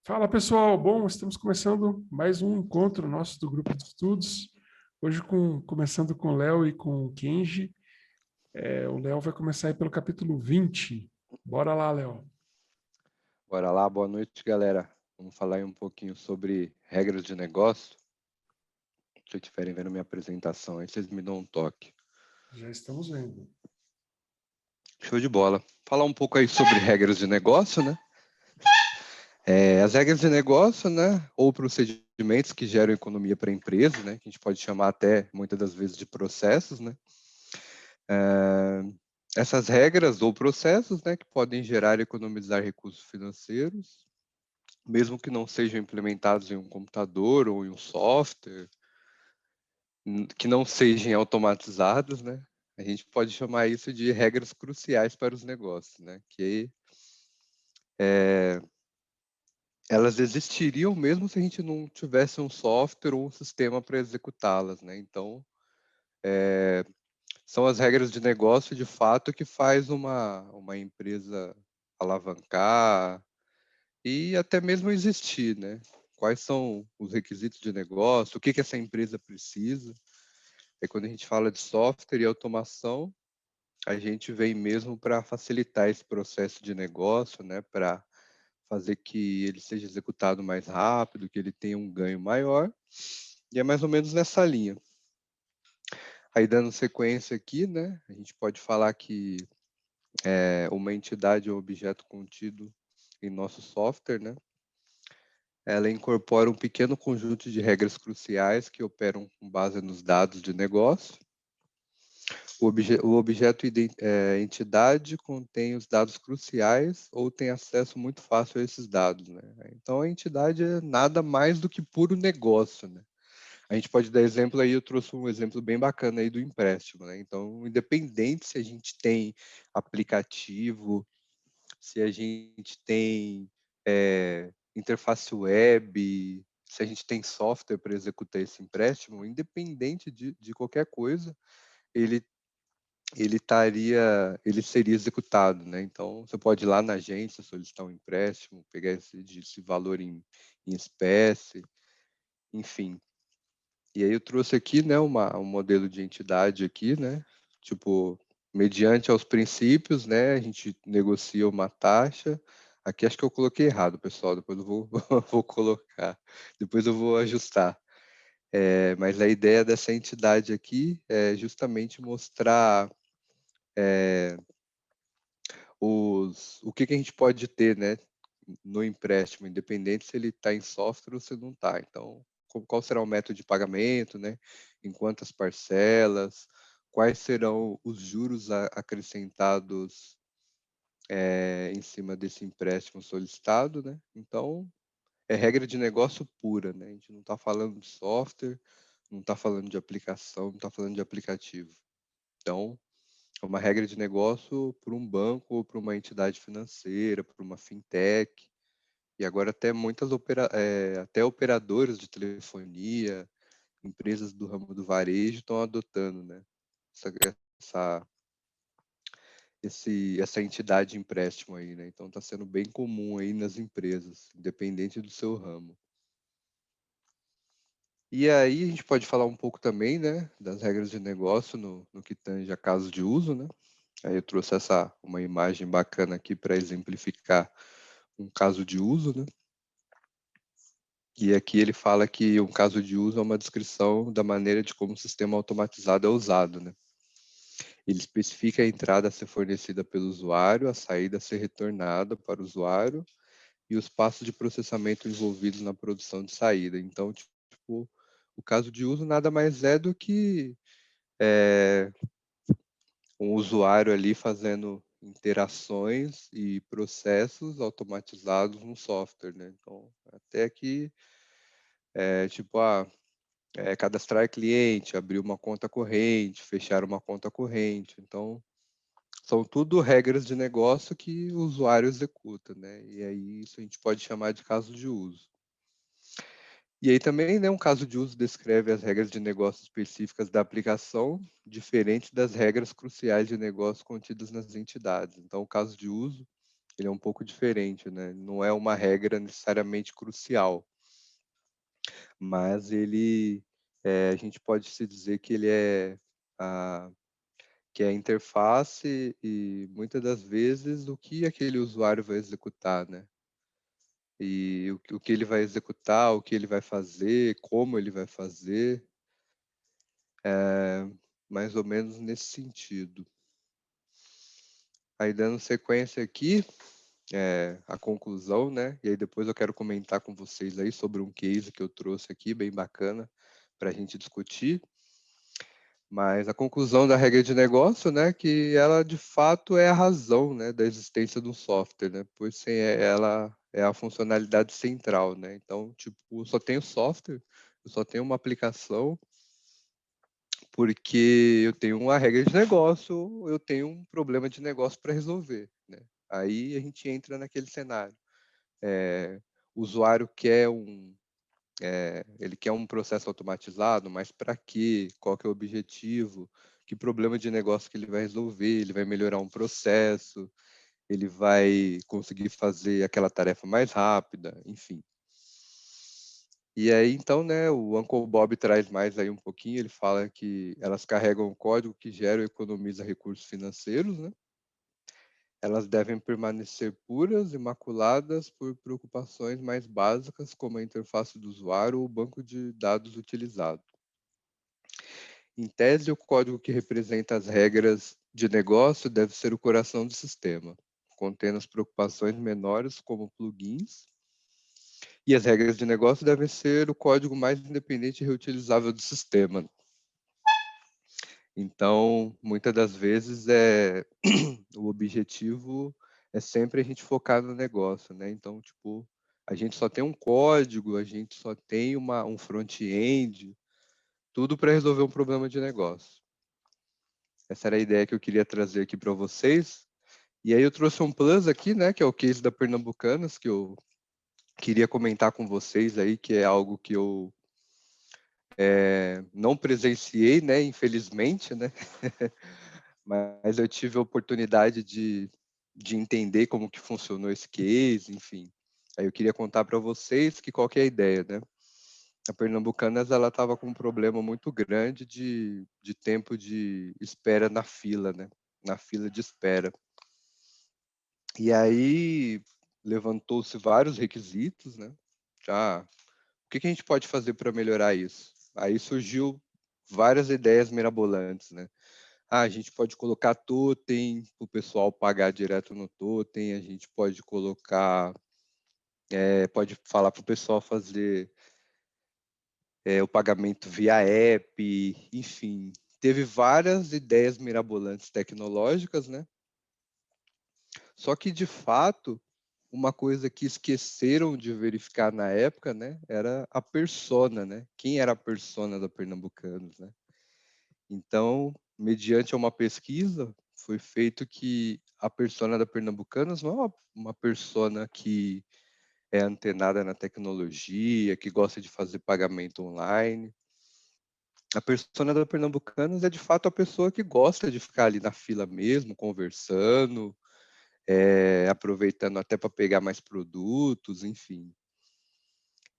Fala pessoal, bom, estamos começando mais um encontro nosso do grupo de estudos. Hoje começando com o Léo e com o Kenji. O Léo vai começar aí pelo capítulo 20. Bora lá, Léo. Bora lá, boa noite, galera. Vamos falar aí um pouquinho sobre regras de negócio. Se vocês estiverem vendo minha apresentação aí, vocês me dão um toque. Já estamos vendo. Show de bola. Falar um pouco aí sobre regras de negócio, né? As regras de negócio, né? Ou procedimentos que geram economia para a empresa, né? Que a gente pode chamar até, muitas das vezes, de processos, né? Essas regras ou processos, né? Que podem gerar e economizar recursos financeiros, mesmo que não sejam implementados em um computador ou em um software, que não sejam automatizados, né? A gente pode chamar isso de regras cruciais para os negócios, né? Que elas existiriam mesmo se a gente não tivesse um software ou um sistema para executá-las, né? Então, são as regras de negócio, de fato, que faz uma empresa alavancar e até mesmo existir, né? Quais são os requisitos de negócio, o que essa empresa precisa. É quando a gente fala de software e automação, a gente vem mesmo para facilitar esse processo de negócio, né? Para fazer que ele seja executado mais rápido, que ele tenha um ganho maior. E é mais ou menos nessa linha. Aí, dando sequência aqui, né? A gente pode falar que uma entidade ou objeto contido em nosso software, né? Ela incorpora um pequeno conjunto de regras cruciais que operam com base nos dados de negócio. O objeto entidade contém os dados cruciais ou tem acesso muito fácil a esses dados, né? Então, a entidade é nada mais do que puro negócio, né? A gente pode dar exemplo aí, eu trouxe um exemplo bem bacana aí do empréstimo, né? Então, independente se a gente tem aplicativo, se a gente tem interface web, se a gente tem software para executar esse empréstimo, independente de qualquer coisa, ele ele seria executado, né? Então, você pode ir lá na agência, solicitar um empréstimo, pegar esse valor em espécie, enfim. E aí eu trouxe aqui, né, um modelo de entidade aqui, né? Tipo, mediante aos princípios, né, a gente negocia uma taxa. Aqui acho que eu coloquei errado, pessoal, depois eu vou, vou colocar, depois eu vou ajustar. Mas a ideia dessa entidade aqui é justamente mostrar o que a gente pode ter, né, no empréstimo, independente se ele está em software ou se não está. Então, qual será o método de pagamento, né? Em quantas parcelas, quais serão os juros acrescentados em cima desse empréstimo solicitado, né? Então, é regra de negócio pura, né? A gente não está falando de software, não está falando de aplicação, não está falando de aplicativo. Então, é uma regra de negócio para um banco ou para uma entidade financeira, para uma fintech, e agora até até operadoras de telefonia, empresas do ramo do varejo estão adotando, né? Essa, essa entidade de empréstimo aí, né? Então está sendo bem comum aí nas empresas, independente do seu ramo. E aí a gente pode falar um pouco também, né, das regras de negócio no que tange a casos de uso, né? Aí eu trouxe uma imagem bacana aqui para exemplificar um caso de uso, né? E aqui ele fala que um caso de uso é uma descrição da maneira de como o sistema automatizado é usado, né? Ele especifica a entrada a ser fornecida pelo usuário, a saída a ser retornada para o usuário e os passos de processamento envolvidos na produção de saída. Então, tipo, o caso de uso nada mais é do que um usuário ali fazendo interações e processos automatizados no software, né? Então, até aqui, tipo, cadastrar cliente, abrir uma conta corrente, fechar uma conta corrente. Então, são tudo regras de negócio que o usuário executa, né? E aí isso a gente pode chamar de caso de uso. E aí também, né, um caso de uso descreve as regras de negócio específicas da aplicação, diferente das regras cruciais de negócio contidas nas entidades. Então, o caso de uso ele é um pouco diferente, né? Não é uma regra necessariamente crucial, mas a gente pode se dizer que ele é a, que é a interface e muitas das vezes o que aquele usuário vai executar, né? E o que ele vai executar, o que ele vai fazer, como ele vai fazer, mais ou menos nesse sentido. Aí dando sequência aqui, a conclusão, né? E aí depois eu quero comentar com vocês aí sobre um case que eu trouxe aqui, bem bacana, para a gente discutir. Mas a conclusão da regra de negócio, né, que ela de fato é a razão, né, da existência do software, né, pois sem ela é a funcionalidade central, né. Então, tipo, eu só tenho software, eu só tenho uma aplicação porque eu tenho uma regra de negócio, eu tenho um problema de negócio para resolver, né. Aí a gente entra naquele cenário. O usuário quer ele quer um processo automatizado, mas para quê? Qual que é o objetivo? Que problema de negócio que ele vai resolver? Ele vai melhorar um processo? Ele vai conseguir fazer aquela tarefa mais rápida? Enfim. E aí, então, né, o Uncle Bob traz mais aí um pouquinho, ele fala que elas carregam código que gera e economiza recursos financeiros, né? Elas devem permanecer puras, imaculadas por preocupações mais básicas, como a interface do usuário ou o banco de dados utilizado. Em tese, o código que representa as regras de negócio deve ser o coração do sistema, contendo as preocupações menores, como plugins, e as regras de negócio devem ser o código mais independente e reutilizável do sistema. Então, muitas das vezes o objetivo é sempre a gente focar no negócio, né? Então, tipo, a gente só tem um código, a gente só tem um front-end, tudo para resolver um problema de negócio. Essa era a ideia que eu queria trazer aqui para vocês. E aí eu trouxe um plus aqui, né, que é o case da Pernambucanas, que eu queria comentar com vocês aí, que é algo que eu não presenciei, né, infelizmente, né, mas eu tive a oportunidade de entender como que funcionou esse case, enfim. Aí eu queria contar para vocês que qual que é a ideia, né? A Pernambucanas ela estava com um problema muito grande de tempo de espera na fila, né? Na fila de espera. E aí levantou-se vários requisitos, né? Já, o que a gente pode fazer para melhorar isso? Aí surgiu várias ideias mirabolantes, né? A gente pode colocar totem, o pessoal pagar direto no totem, a gente pode colocar, pode falar para o pessoal fazer o pagamento via app, enfim. Teve várias ideias mirabolantes tecnológicas, né? Só que, de fato, uma coisa que esqueceram de verificar na época, né, era a persona, né? Quem era a persona da Pernambucanos, né? Então, mediante uma pesquisa, foi feito que a persona da Pernambucanos não é uma persona que é antenada na tecnologia, que gosta de fazer pagamento online. A persona da Pernambucanos é de fato a pessoa que gosta de ficar ali na fila mesmo, conversando, aproveitando até para pegar mais produtos, enfim.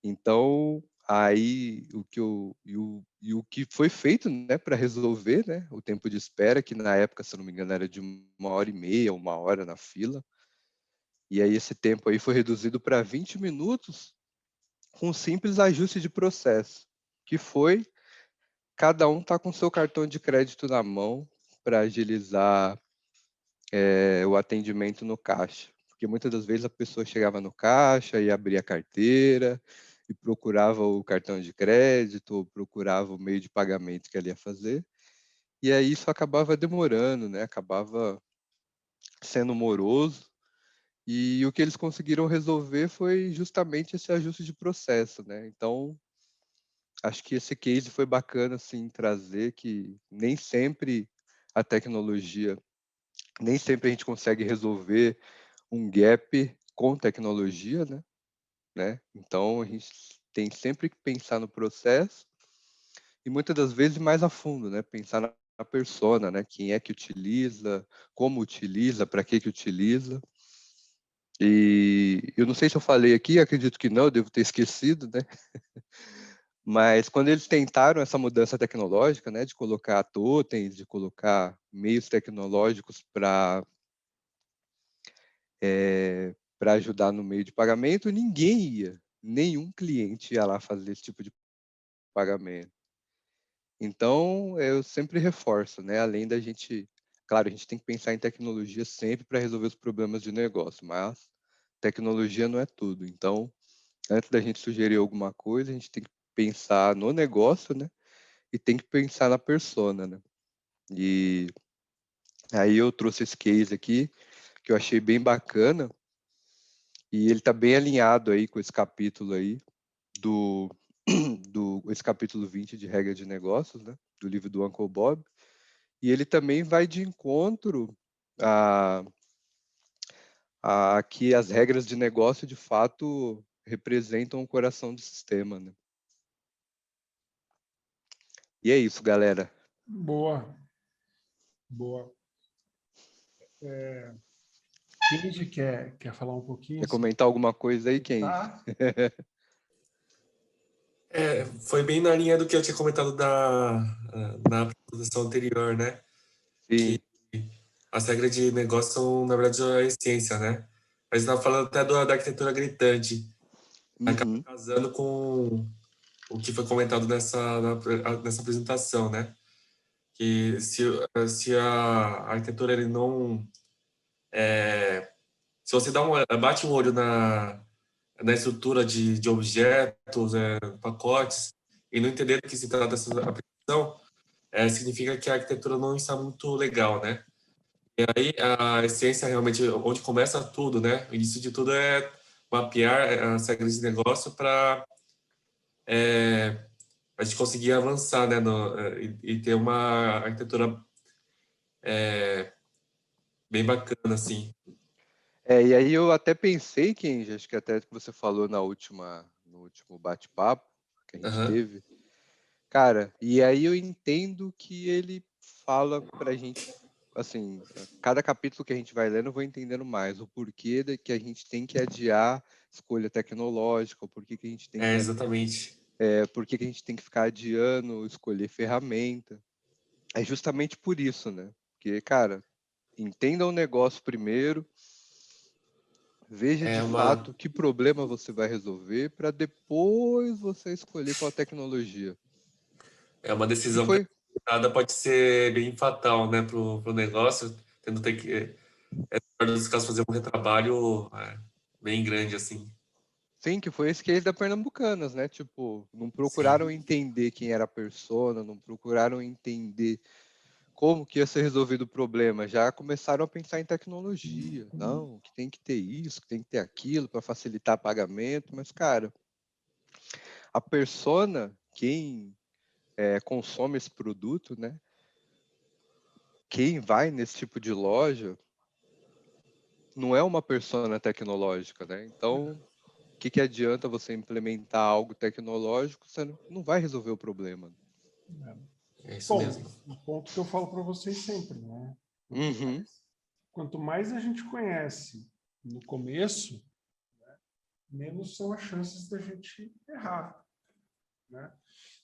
Então, aí o que foi feito, né, para resolver, né, o tempo de espera, que na época, se eu não me engano, era de 1h30, 1 hora na fila, e aí esse tempo aí foi reduzido para 20 minutos com um simples ajuste de processo, que foi cada um tá com seu cartão de crédito na mão para agilizar o atendimento no caixa. Porque muitas das vezes a pessoa chegava no caixa e abria a carteira e procurava o cartão de crédito, ou procurava o meio de pagamento que ela ia fazer. E aí isso acabava demorando, né? Acabava sendo moroso. E o que eles conseguiram resolver foi justamente esse ajuste de processo, né? Então, acho que esse case foi bacana, assim, trazer que nem sempre a tecnologia, nem sempre a gente consegue resolver um gap com tecnologia, né? Então a gente tem sempre que pensar no processo e muitas das vezes mais a fundo, né? Pensar na persona, né? Quem é que utiliza, como utiliza, para que utiliza. E eu não sei se eu falei aqui, acredito que não, eu devo ter esquecido, né? Mas quando eles tentaram essa mudança tecnológica, né, de colocar totens, de colocar meios tecnológicos para ajudar no meio de pagamento, ninguém ia, nenhum cliente ia lá fazer esse tipo de pagamento. Então, eu sempre reforço, né, além da gente, claro, a gente tem que pensar em tecnologia sempre para resolver os problemas de negócio, mas tecnologia não é tudo. Então, antes da gente sugerir alguma coisa, a gente tem que pensar no negócio, né, e tem que pensar na persona, né. E aí eu trouxe esse case aqui, que eu achei bem bacana, e ele está bem alinhado aí com esse capítulo aí do, esse capítulo 20 de regra de negócios, né, do livro do Uncle Bob, e ele também vai de encontro a que as regras de negócio de fato representam o coração do sistema, né. E é isso, galera. Boa, boa. Kenji quer falar um pouquinho? Quer comentar alguma coisa aí, Kenji? Tá. Foi bem na linha do que eu tinha comentado na apresentação anterior, né? Sim. Que as regras de negócio são, na verdade, a essência, né? Mas estava falando até da arquitetura gritante, acaba Uhum. casando com o que foi comentado nessa apresentação, né? Que se a arquitetura ele não se você bate um olho na estrutura de objetos, pacotes, e não entender do que se trata essa aplicação, significa que a arquitetura não está muito legal, né? E aí a essência realmente, onde começa tudo, né? O início de tudo é mapear as regras de negócio para a gente conseguir avançar, né? E ter uma arquitetura bem bacana, assim. E aí eu até pensei, Kenji, acho que até que você falou no último bate-papo que a gente Aham. teve, cara, e aí eu entendo que ele fala pra gente, assim, cada capítulo que a gente vai lendo, eu vou entendendo mais o porquê que a gente tem que adiar escolha tecnológica, o porquê que a gente tem que, Exatamente. por que a gente tem que ficar adiando escolher ferramenta. É justamente por isso, né? Porque, cara, entenda o negócio primeiro, veja de É uma, fato que problema você vai resolver para depois você escolher qual tecnologia. é uma E decisão foi, precipitada, pode ser bem fatal, né, pro negócio, tendo ter que, no dos casos, fazer um retrabalho bem grande, assim. sim, que foi esse case da Pernambucanas, né? Tipo, não Sim. procuraram entender quem era a persona, não procuraram entender como que ia ser resolvido o problema, já começaram a pensar em tecnologia. Não, que tem que ter isso, que tem que ter aquilo para facilitar pagamento, mas, cara, a persona, quem consome esse produto, né? Quem vai nesse tipo de loja não é uma persona tecnológica, né? Então, o que adianta você implementar algo tecnológico, você não vai resolver o problema. É isso Bom, mesmo. um ponto que eu falo para vocês sempre, né? Uhum. Quanto mais a gente conhece no começo, menos são as chances da gente errar, né?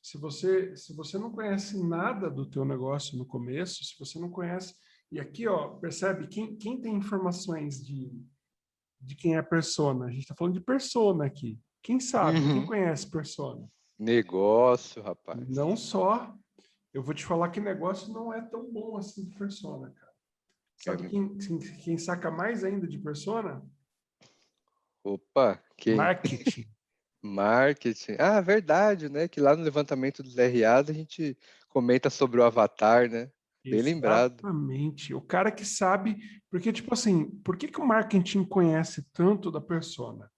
Se você não conhece nada do teu negócio no começo, se você não conhece, e aqui, ó, percebe quem tem informações de quem é a persona? A gente está falando de persona aqui. Quem sabe? Quem Uhum. conhece persona? Negócio, rapaz. Não só. Eu vou te falar que negócio não é tão bom assim de persona, cara. É, Sabe quem saca mais ainda de persona? opa, quem? Marketing. Marketing. Ah, verdade, né? Que lá no levantamento dos RAs a gente comenta sobre o avatar, né? Bem lembrado. Exatamente. O cara que sabe, porque tipo assim, por que o marketing conhece tanto da persona?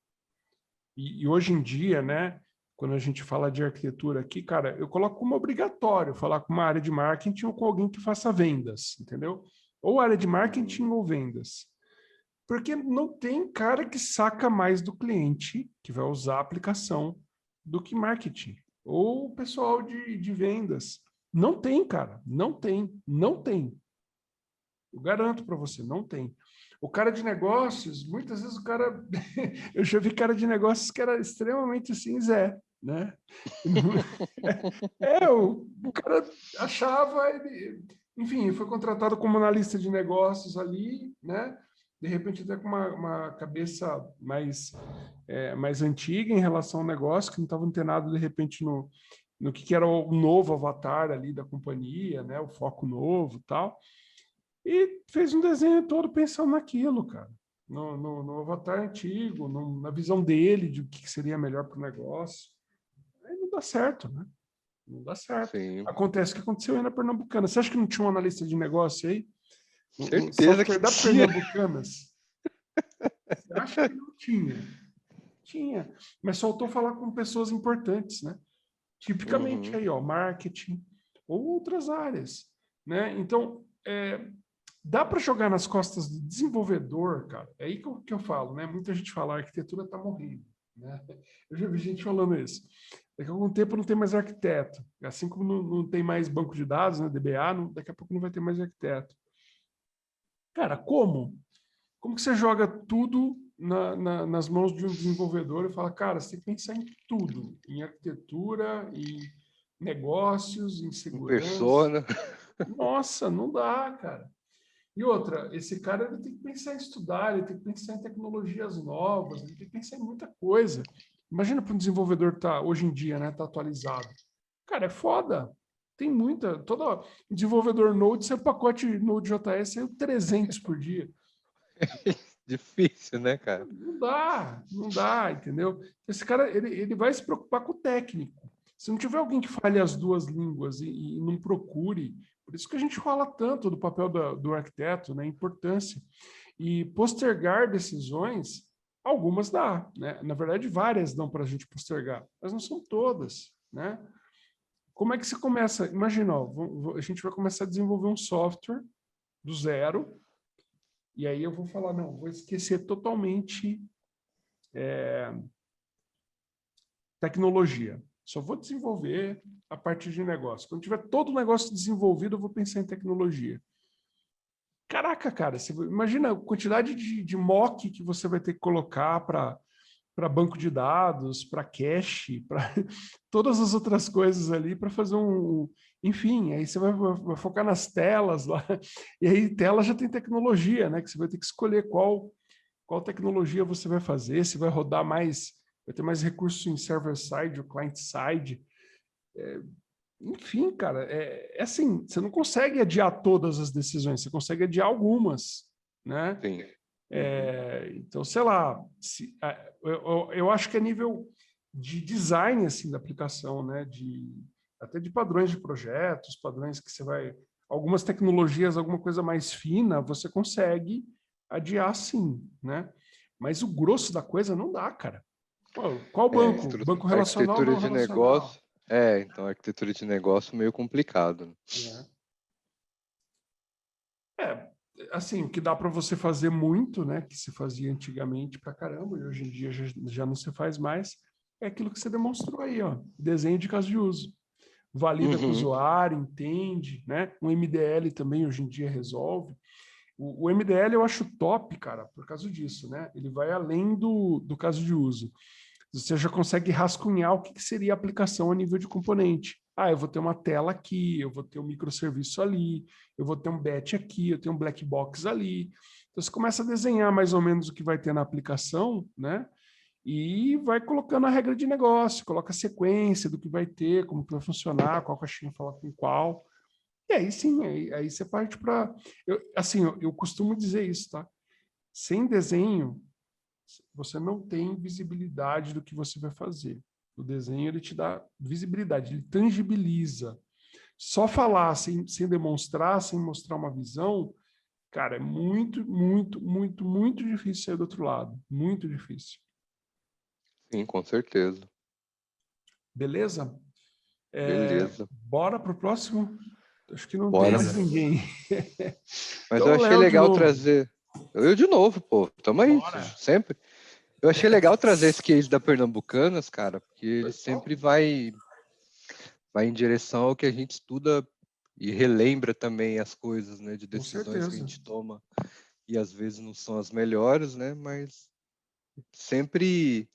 E hoje em dia, né, quando a gente fala de arquitetura aqui, cara, eu coloco como obrigatório falar com uma área de marketing ou com alguém que faça vendas, entendeu? Ou área de marketing Uhum. ou vendas. Porque não tem cara que saca mais do cliente que vai usar a aplicação do que marketing. Ou o pessoal de vendas. Não tem, cara. Não tem. Não tem. Eu garanto para você, não tem. O cara de negócios, muitas vezes o cara... Eu já vi cara de negócios que era extremamente assim, Zé, né? O cara achava... Enfim, foi contratado como analista de negócios ali, né? De repente até com uma cabeça mais antiga em relação ao negócio, que não estava antenado, de repente, no que era o novo avatar ali da companhia, né? O foco novo e tal. E fez um desenho todo pensando naquilo, cara. No avatar antigo, na visão dele de o que seria melhor para o negócio. Aí não dá certo, né? Não dá certo. Sim. Acontece o que aconteceu aí na Pernambucana. Você acha que não tinha um analista de negócio aí? Um Certeza software que da tinha. Pernambucanas? Você acha que não tinha? Tinha. Mas faltou falar com pessoas importantes, né? Tipicamente aí, ó, marketing ou outras áreas, né? Então, dá para jogar nas costas do desenvolvedor, cara. É aí que eu falo, né? Muita gente fala, a arquitetura está morrendo, né? Eu já vi gente falando isso. Daqui a algum tempo não tem mais arquiteto. Assim como não tem mais banco de dados, né? DBA, daqui a pouco não vai ter mais arquiteto. Cara, como? Como que você joga tudo nas mãos de um desenvolvedor e fala, cara, você tem que pensar em tudo, em arquitetura, em negócios, em segurança. Persona. Nossa, não dá, cara. E outra, esse cara ele tem que pensar em estudar, ele tem que pensar em tecnologias novas, ele tem que pensar em muita coisa. Imagina para um desenvolvedor tá hoje em dia, né, tá atualizado. Cara, é foda. Tem muita, todo desenvolvedor Node, seu pacote Node.js saiu 300 por dia. Difícil, né, cara? Não dá, entendeu? Esse cara, ele vai se preocupar com o técnico. Se não tiver alguém que fale as duas línguas e não procure, por isso que a gente fala tanto do papel do arquiteto, né, a importância. E postergar decisões, algumas dá, né? Na verdade, várias dão para a gente postergar, mas não são todas, né? Como é que se começa? Imagina, ó, a gente vai começar a desenvolver um software do zero, e aí eu vou falar, não, vou esquecer totalmente tecnologia. Só vou desenvolver a partir de negócio. Quando tiver todo o negócio desenvolvido, eu vou pensar em tecnologia. Caraca, cara, você imagina a quantidade de mock que você vai ter que colocar para banco de dados, para cache, para todas as outras coisas ali para fazer um... Enfim, aí você vai focar nas telas lá. E aí tela já tem tecnologia, né? Que você vai ter que escolher qual tecnologia você vai fazer, se vai rodar mais, vai ter mais recursos em server-side ou client-side. Enfim, cara, é assim, você não consegue adiar todas as decisões, você consegue adiar algumas, né? Sim. Então, sei lá, eu acho que a nível de design assim da aplicação, né? Até de padrões de projetos, padrões que você vai... Algumas tecnologias, alguma coisa mais fina, você consegue adiar sim, né? Mas o grosso da coisa não dá, cara. Pô, qual banco? Banco relacional, Arquitetura não de relacional. negócio. Então, arquitetura de negócio meio complicado. Assim, o que dá para você fazer muito, né, que se fazia antigamente pra caramba, e hoje em dia já não se faz mais, é aquilo que você demonstrou aí, ó, desenho de caso de uso. Valida com o usuário, entende, né? Um MDL também hoje em dia resolve. O MDL eu acho top, cara, por causa disso, né? Ele vai além do caso de uso. Você já consegue rascunhar o que seria a aplicação a nível de componente. Ah, eu vou ter uma tela aqui, eu vou ter um microserviço ali, eu vou ter um batch aqui, eu tenho um black box ali. Então você começa a desenhar mais ou menos o que vai ter na aplicação, né? E vai colocando a regra de negócio, coloca a sequência do que vai ter, como que vai funcionar, qual caixinha fala com qual. E aí sim, aí você parte para... Assim, eu costumo dizer isso, tá? Sem desenho, você não tem visibilidade do que você vai fazer. O desenho, ele te dá visibilidade, ele tangibiliza. Só falar sem demonstrar, sem mostrar uma visão, cara, é muito, muito, muito, muito difícil sair do outro lado. Muito difícil. Sim, com certeza. Beleza? Beleza. Bora pro próximo? Acho que não tem Bora. mais ninguém. Mas Então, eu achei Léo de legal novo. trazer... Eu de novo, pô. Tamo aí, Bora. sempre. Eu achei legal trazer esse case da Pernambucanas, cara, porque ele Pessoal, sempre vai em direção ao que a gente estuda e relembra também as coisas, né, de com decisões que a certeza. gente toma e às vezes não são as melhores, né? Mas sempre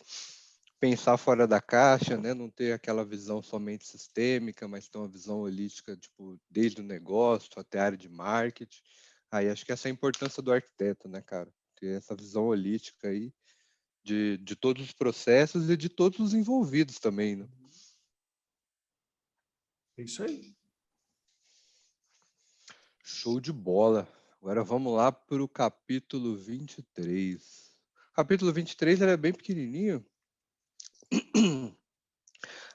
pensar fora da caixa, né? Não ter aquela visão somente sistêmica, mas ter uma visão holística, tipo, desde o negócio até a área de marketing. Aí acho que essa é a importância do arquiteto, né, cara? Ter essa visão holística aí de todos os processos e de todos os envolvidos também, né? É isso aí. Show de bola. Agora vamos lá para o capítulo 23. O capítulo 23 ele é bem pequenininho.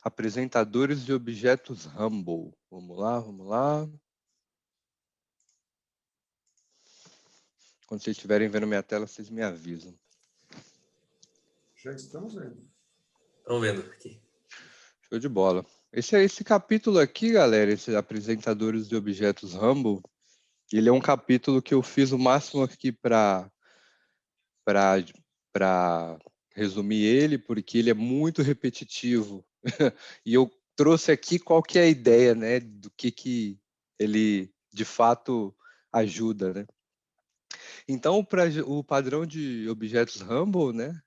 Apresentadores de objetos Humble. Vamos lá, vamos lá. Quando vocês estiverem vendo minha tela, vocês me avisam. Já estamos vendo. Estamos vendo aqui. Show de bola. Esse capítulo aqui, galera, esses apresentadores de objetos Humble, ele é um capítulo que eu fiz o máximo aqui para resumir ele, porque ele é muito repetitivo. E eu trouxe aqui qual que é a ideia, né, do que ele de fato ajuda, né? Então, o padrão de objetos Humble, né,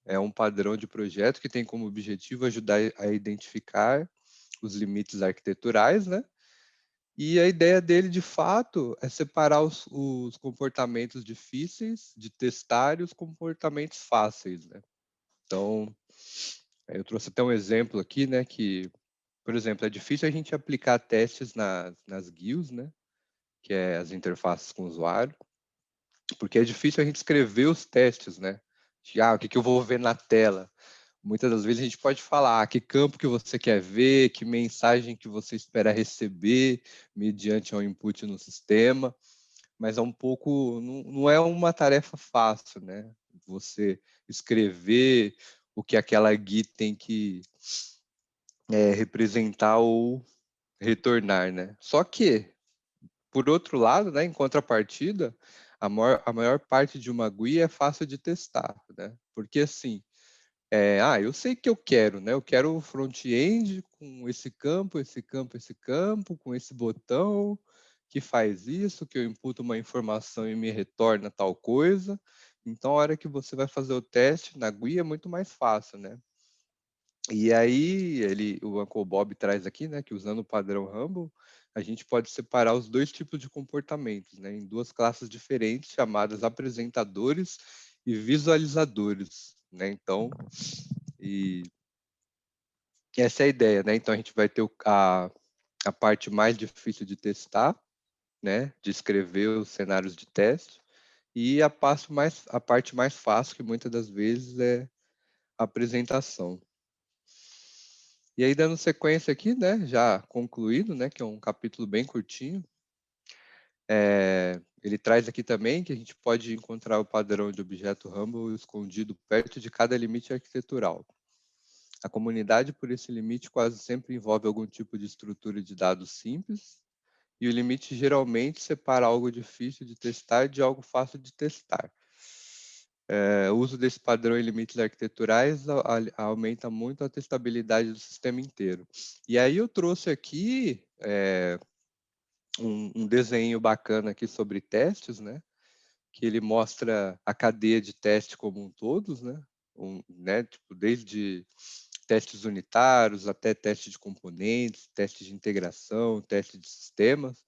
é um padrão de projeto que tem como objetivo ajudar a identificar os limites arquiteturais, né? E a ideia dele, de fato, é separar os comportamentos difíceis de testar e os comportamentos fáceis, né? Então, eu trouxe até um exemplo aqui, né, que, por exemplo, é difícil a gente aplicar testes nas GUIs, né, que é as interfaces com o usuário, porque é difícil a gente escrever os testes, né? O que eu vou ver na tela? Muitas das vezes a gente pode falar que campo que você quer ver, que mensagem que você espera receber mediante um input no sistema, mas é um pouco, não é uma tarefa fácil, né? Você escrever o que aquela GUI tem que representar ou retornar, né? Só que, por outro lado, né, em contrapartida, a maior parte de uma GUI é fácil de testar, né? Porque assim, eu sei que eu quero, né? Eu quero o front-end com esse campo, esse campo, esse campo, com esse botão que faz isso, que eu imputo uma informação e me retorna tal coisa. Então, a hora que você vai fazer o teste na GUI é muito mais fácil, né? E aí, o Uncle Bob traz aqui, né, que usando o padrão Humble, a gente pode separar os dois tipos de comportamentos, né, em duas classes diferentes, chamadas apresentadores e visualizadores, né? Então, e essa é a ideia, né? Então, a gente vai ter a parte mais difícil de testar, né, de escrever os cenários de teste, e a parte mais fácil, que muitas das vezes é a apresentação. E aí, dando sequência aqui, né, já concluído, né, que é um capítulo bem curtinho, ele traz aqui também que a gente pode encontrar o padrão de objeto Humble escondido perto de cada limite arquitetural. A comunidade por esse limite quase sempre envolve algum tipo de estrutura de dados simples, e o limite geralmente separa algo difícil de testar de algo fácil de testar. O uso desse padrão em limites arquiteturais aumenta muito a testabilidade do sistema inteiro. E aí eu trouxe aqui um desenho bacana aqui sobre testes, né? Que ele mostra a cadeia de teste como um todo, né? Tipo, desde testes unitários até teste de componentes, teste de integração, teste de sistemas.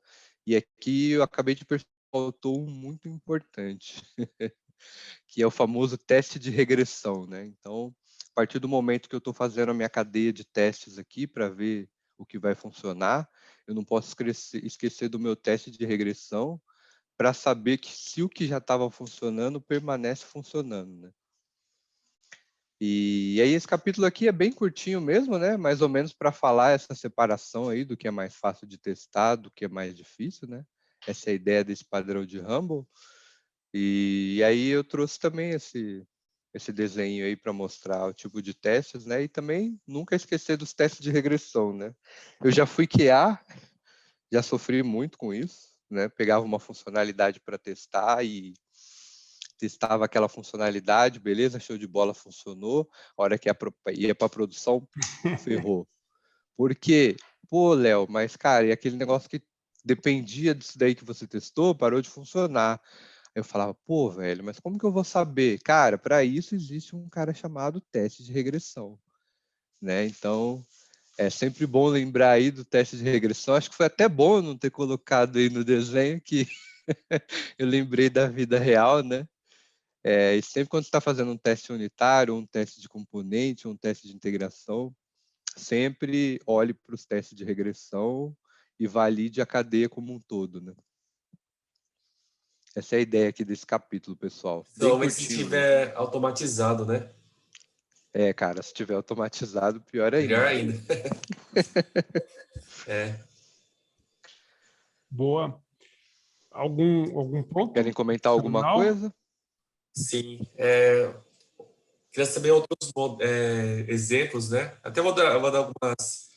E aqui eu acabei de perceber que faltou um muito importante, que é o famoso teste de regressão, né? Então, a partir do momento que eu estou fazendo a minha cadeia de testes aqui para ver o que vai funcionar, eu não posso esquecer do meu teste de regressão para saber que se o que já estava funcionando permanece funcionando, né? E aí esse capítulo aqui é bem curtinho mesmo, né? Mais ou menos para falar essa separação aí do que é mais fácil de testar, do que é mais difícil, né? Essa é a ideia desse padrão de Humble. E aí eu trouxe também esse desenho aí para mostrar o tipo de testes, né? E também nunca esquecer dos testes de regressão, né? Eu já fui QA, já sofri muito com isso, né? Pegava uma funcionalidade para testar e testava aquela funcionalidade, beleza, show de bola, funcionou. A hora que ia para produção, ferrou. Por quê? Pô, Léo, mas cara, e aquele negócio que dependia disso daí que você testou, parou de funcionar. Eu falava, pô, velho, mas como que eu vou saber? Cara, para isso existe um cara chamado teste de regressão, né? Então, é sempre bom lembrar aí do teste de regressão. Acho que foi até bom eu não ter colocado aí no desenho, que eu lembrei da vida real, né? E sempre quando você está fazendo um teste unitário, um teste de componente, um teste de integração, sempre olhe para os testes de regressão e valide a cadeia como um todo, né? Essa é a ideia aqui desse capítulo, pessoal. Bem Principalmente se curtinho, né? tiver automatizado, né? Cara, se tiver automatizado, pior Melhor ainda. ainda. É. Boa. Algum ponto Querem comentar alguma adicional? coisa? Sim. Queria saber outros exemplos, né? Até vou dar algumas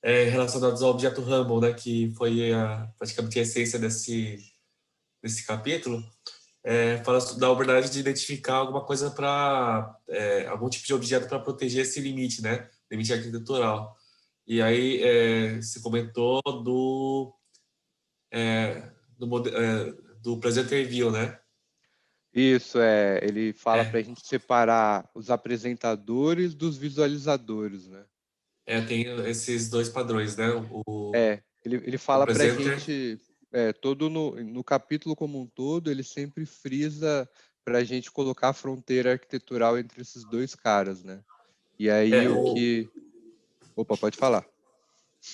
relacionadas ao objeto Rumble, né? Que foi praticamente a essência desse capítulo. Fala da oportunidade de identificar alguma coisa para algum tipo de objeto para proteger esse limite, né? Limite arquitetural. E aí você comentou do presenter view, né? Isso, ele fala para a É, gente separar os apresentadores dos visualizadores, né? tem esses dois padrões, né? Ele O fala para a presenter. gente, todo no capítulo como um todo, ele sempre frisa para a gente colocar a fronteira arquitetural entre esses dois caras, né? E aí É, o o, que... Opa, pode falar.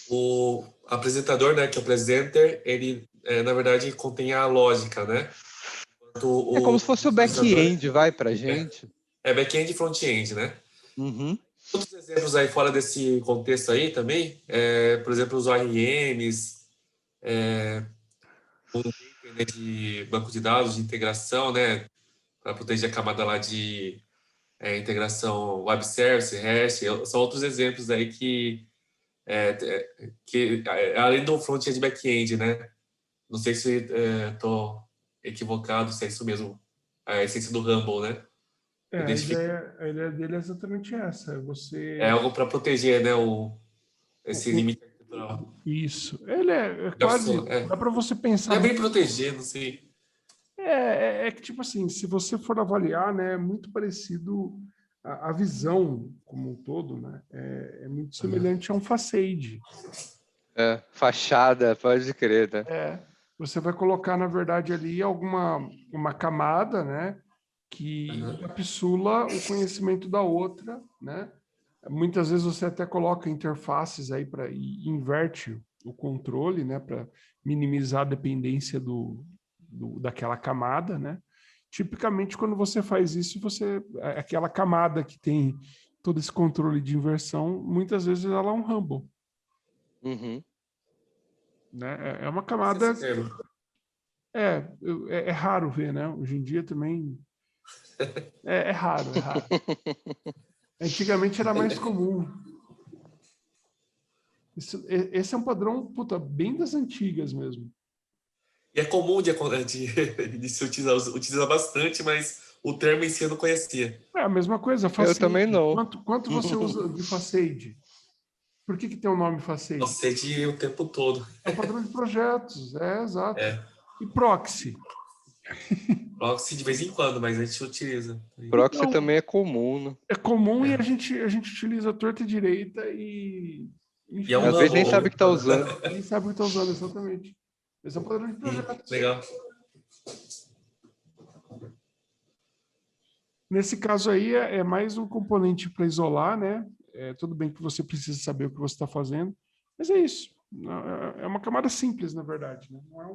o apresentador, né? Que é o presenter, ele, na verdade, contém a lógica, né? Enquanto É como o se fosse o visualizador back-end, vai para a gente. é back-end e front-end, né? Uhum. Outros exemplos aí fora desse contexto aí também, por exemplo, os ORMs, o gateway, né, de banco de dados, de integração, né, para proteger a camada lá de integração web service, REST, são outros exemplos aí além do front-end e back-end, né? Não sei se estou equivocado, se é isso mesmo, a essência do Rumble, né? Identifica, A ideia dele é exatamente essa. é Você. algo para proteger, né, esse limite arquitetural. Isso. Ele é Já quase. pensou? Dá para você pensar Não é bem muito. proteger, não sei. É que, tipo assim, se você for avaliar, né, é muito parecido a visão como um todo, né? É muito semelhante a um facade. Fachada, pode crer, né? Você vai colocar, na verdade, ali uma camada, né, que Uhum. encapsula o conhecimento da outra, né? Muitas vezes você até coloca interfaces aí para inverte o controle, né, para minimizar a dependência daquela camada, né? Tipicamente, quando você faz isso, aquela camada que tem todo esse controle de inversão, muitas vezes ela é um Rumble, Uhum. né? É uma Esse é esse camada. termo. É raro ver, né? Hoje em dia também é raro, é raro. Antigamente era mais comum. Esse é um padrão, puta, bem das antigas mesmo. E é comum de se utiliza bastante, mas o termo em si eu não conhecia. É a mesma coisa, Eu também Facade. não. Quanto você usa de Facade? Por que tem o nome Facade? Nossa, de o tempo todo. É um padrão de projetos, exato. É. E Proxy? Proxy de vez em quando, mas a gente utiliza. Proxy Então, também é comum, né? é comum e É. a gente utiliza torta e direita e, E é um enfim, Às vezes nem sabe Rumble. o que tá usando. nem sabe o que está usando exatamente. Esse é um padrão de projetos. Legal. Nesse caso aí, é mais um componente para isolar, né? Tudo bem que você precisa saber o que você está fazendo, mas é isso. É uma camada simples, na verdade, né? Não é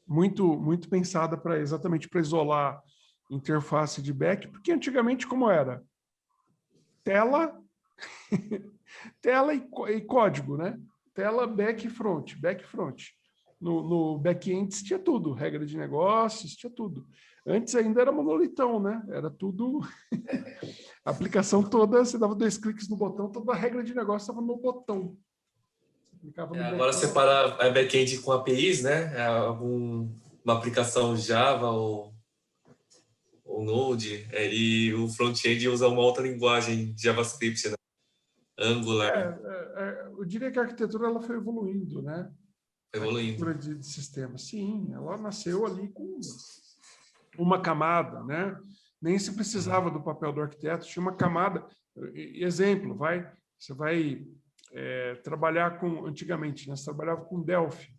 muito pensada para exatamente para isolar interface de back, porque antigamente como era? Tela, tela e código, né? Tela, back e front, back e front. No back-end tinha tudo, regra de negócios, tinha tudo. Antes ainda era monolitão, né? Era tudo. A aplicação toda, você dava 2 cliques no botão, toda a regra de negócio estava no botão. Você clicava no Agora botão. separa a back-end com APIs, né? Uma aplicação Java ou Node, e o front-end usa uma outra linguagem JavaScript, né? Angular. Eu diria que a arquitetura ela foi evoluindo, né? Evoluindo. arquitetura de sistema. Sim, ela nasceu ali com uma camada, né? Nem se precisava do papel do arquiteto, tinha uma camada. Exemplo, você vai trabalhar com, antigamente, né? Você trabalhava com Delphi.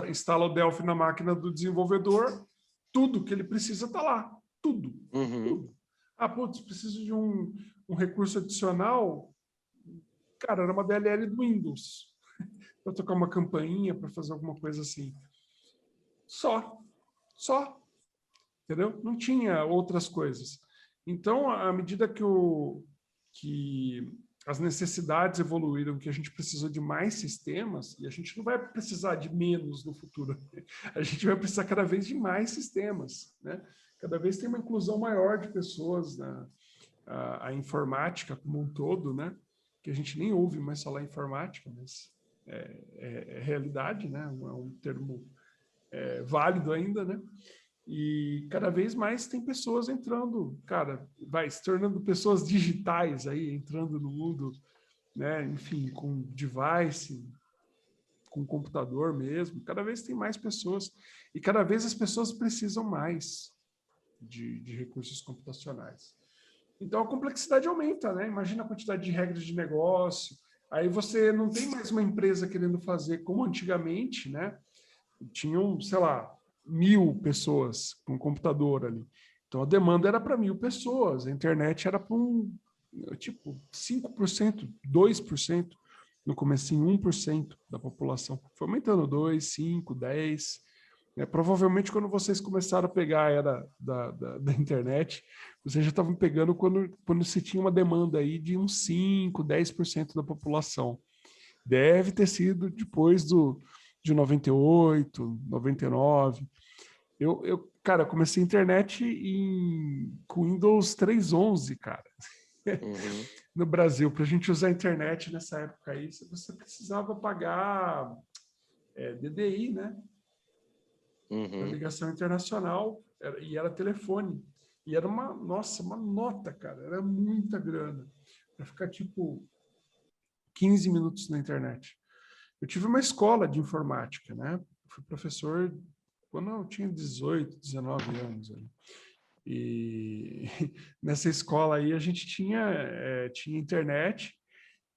Instala o Delphi na máquina do desenvolvedor, tudo que ele precisa está lá, tudo. Tudo. Ah, putz, preciso de um recurso adicional. Cara, era uma DLL do Windows. Para tocar uma campainha, para fazer alguma coisa assim. Só. Entendeu? Não tinha outras coisas. Então, à medida que as necessidades evoluíram, que a gente precisou de mais sistemas, e a gente não vai precisar de menos no futuro. A gente vai precisar cada vez de mais sistemas, né? Cada vez tem uma inclusão maior de pessoas a informática como um todo, né? Que a gente nem ouve mais falar informática, mas é realidade, né? É um termo válido ainda, né? E cada vez mais tem pessoas entrando, cara, vai se tornando pessoas digitais aí, entrando no mundo, né? Enfim, com device, com computador mesmo. Cada vez tem mais pessoas e cada vez as pessoas precisam mais de recursos computacionais. Então a complexidade aumenta, né? Imagina a quantidade de regras de negócio. Aí você não tem mais uma empresa querendo fazer como antigamente, né? Tinham, sei lá, 1.000 pessoas com computador ali. Então, a demanda era para 1.000 pessoas. A internet era para tipo, 5%, 2%. No comecinho, 1% da população. Foi aumentando 2%, 5%, 10%. Provavelmente, quando vocês começaram a pegar a era da internet, vocês já estavam pegando quando se tinha uma demanda aí de uns 5%, 10% da população. Deve ter sido depois de 98, 99. Cara, comecei a internet com Windows 3.11, cara. No Brasil, para a gente usar a internet nessa época aí, você precisava pagar DDI, né? A ligação internacional, e era telefone. E era uma nota, cara. Era muita grana. Para ficar, tipo, 15 minutos na internet. Eu tive uma escola de informática, né? Fui professor quando eu tinha 18, 19 anos. E nessa escola aí a gente tinha internet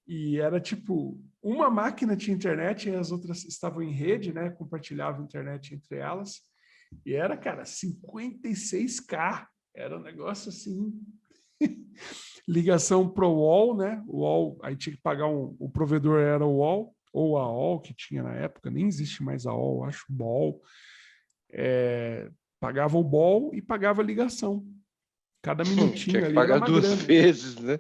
e era tipo, uma máquina tinha internet e as outras estavam em rede, né? Compartilhavam internet entre elas. E era, cara, 56K. Era um negócio assim... Ligação pro UOL, né? O UOL, aí tinha que pagar o provedor era o UOL, ou a OL que tinha na época, nem existe mais a OL, acho o BOL. Pagava o BOL e pagava a ligação. Cada minutinho ali era uma grana. Pagar 2 vezes, né?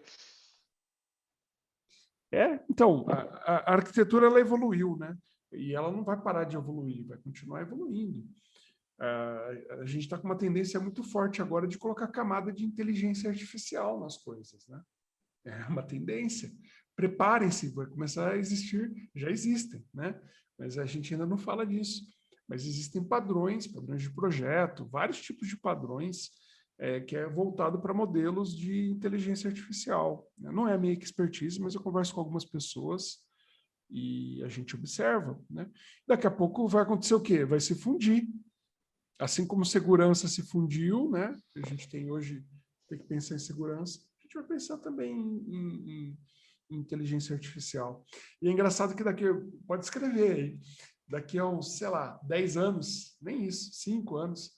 Então, a arquitetura ela evoluiu, né? E ela não vai parar de evoluir, vai continuar evoluindo. A gente está com uma tendência muito forte agora de colocar camada de inteligência artificial nas coisas, né? É uma tendência. Preparem-se, vai começar a existir, já existem, né? Mas a gente ainda não fala disso. Mas existem padrões de projeto, vários tipos de padrões que é voltado para modelos de inteligência artificial. Não é a minha expertise, mas eu converso com algumas pessoas e a gente observa, né? Daqui a pouco vai acontecer o quê? Vai se fundir. Assim como segurança se fundiu, né? A gente tem hoje, tem que pensar em segurança, a gente vai pensar também em inteligência artificial. E é engraçado que pode escrever aí, daqui a uns, sei lá, 10 anos, nem isso, 5 anos,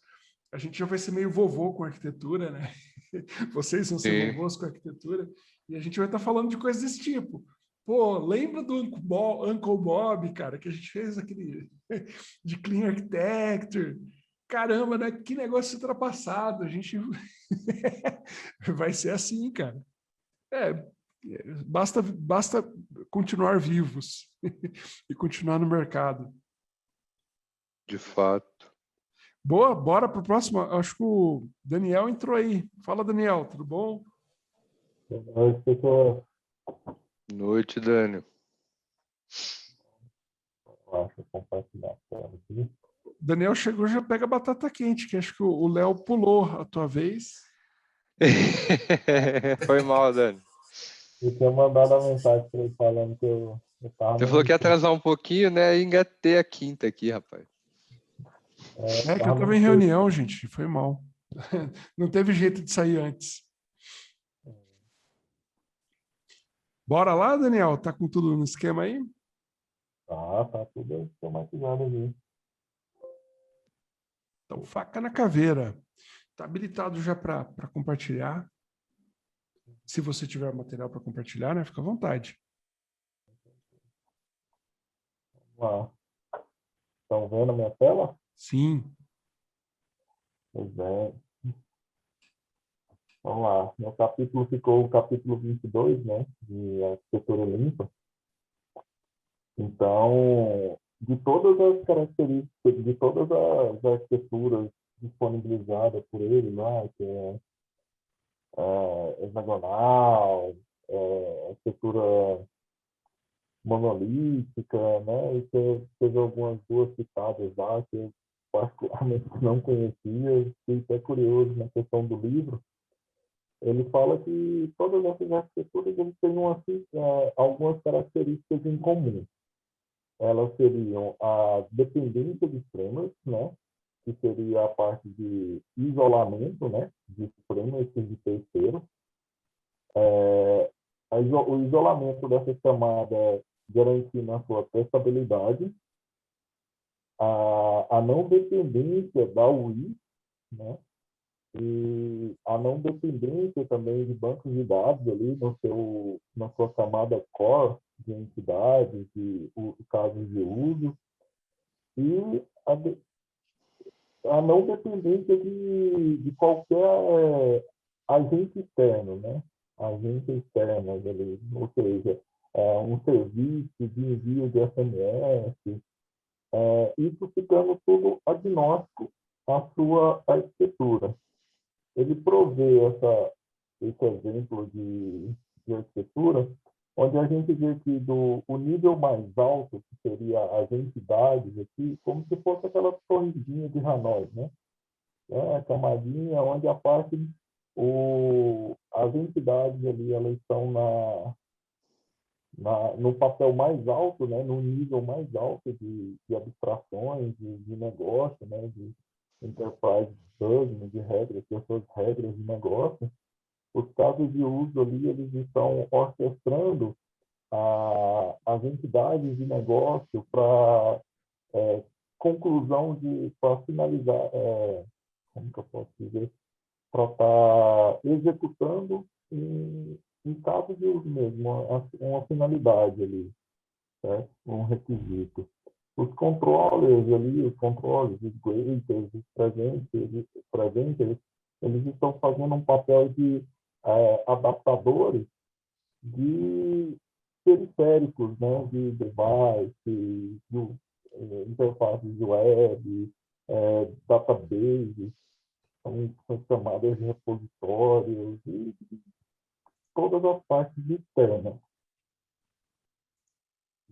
a gente já vai ser meio vovô com arquitetura, né? Vocês vão ser vovôs com arquitetura, e a gente vai estar falando de coisas desse tipo. Pô, lembra do Uncle Bob, cara, que a gente fez aquele de Clean Architecture? Caramba, né? Que negócio ultrapassado. A gente vai ser assim, cara. Basta continuar vivos e continuar no mercado. De fato. Boa, bora para o próximo. Acho que o Daniel entrou aí. Fala, Daniel, tudo bom? Boa noite, pessoal. Noite, Daniel. Deixa eu compartilhar a tela aqui. Daniel chegou, já pega batata quente, que acho que o Léo pulou a tua vez. Foi mal, Dani. Eu tinha mandado a mensagem para ele falando que eu Você falou que ia atrasar um pouquinho, né? E engatei a quinta aqui, rapaz. É que eu estava em reunião, gente, foi mal. Não teve jeito de sair antes. Bora lá, Daniel? Tá com tudo no esquema aí? Tá tudo automatizado ali. Então, faca na caveira. Tá habilitado já para compartilhar. Se você tiver material para compartilhar, né? Fica à vontade. Vamos lá. Estão vendo a minha tela? Sim. Pois é. Vamos lá. Meu capítulo ficou o capítulo 22, né? De arquitetura limpa. Então, de todas as características, de todas as arquiteturas disponibilizadas por ele lá, que é hexagonal, arquitetura monolítica, né? E teve algumas duas citadas lá que eu particularmente não conhecia, fiquei até curioso na questão do livro. Ele fala que todas essas arquiteturas eles têm algumas características em comum. Elas seriam a dependência de frameworks, né? Que seria a parte de isolamento, né? De frameworks de terceiro. O isolamento dessa camada garantindo a sua testabilidade, a não dependência da UI, né? E a não dependência também de bancos de dados ali na sua camada core de entidades, de casos de uso, e a não dependência de qualquer agente externo, né? Agente externo ali, ou seja, um serviço de envio de SMS, isso ficando tudo agnóstico à sua arquitetura. Ele provê esse exemplo de arquitetura, onde a gente vê que o nível mais alto, que seria as entidades aqui, como se fosse aquela torrezinha de Hanoi, né? A camadinha onde as entidades ali, elas estão no papel mais alto, né? No nível mais alto de abstrações, de negócio, né? De enterprise business, de regras, que são as regras de negócio. Os casos de uso ali, eles estão orquestrando as entidades de negócio para conclusão para finalizar, como que eu posso dizer, para estar executando em caso de uso mesmo, uma finalidade ali, certo? Um requisito. Os controllers ali, os graders, os presenters, eles estão fazendo um papel de adaptadores de periféricos, né, de device, interfaces de web, databases, são chamadas de repositórios e todas as partes externas.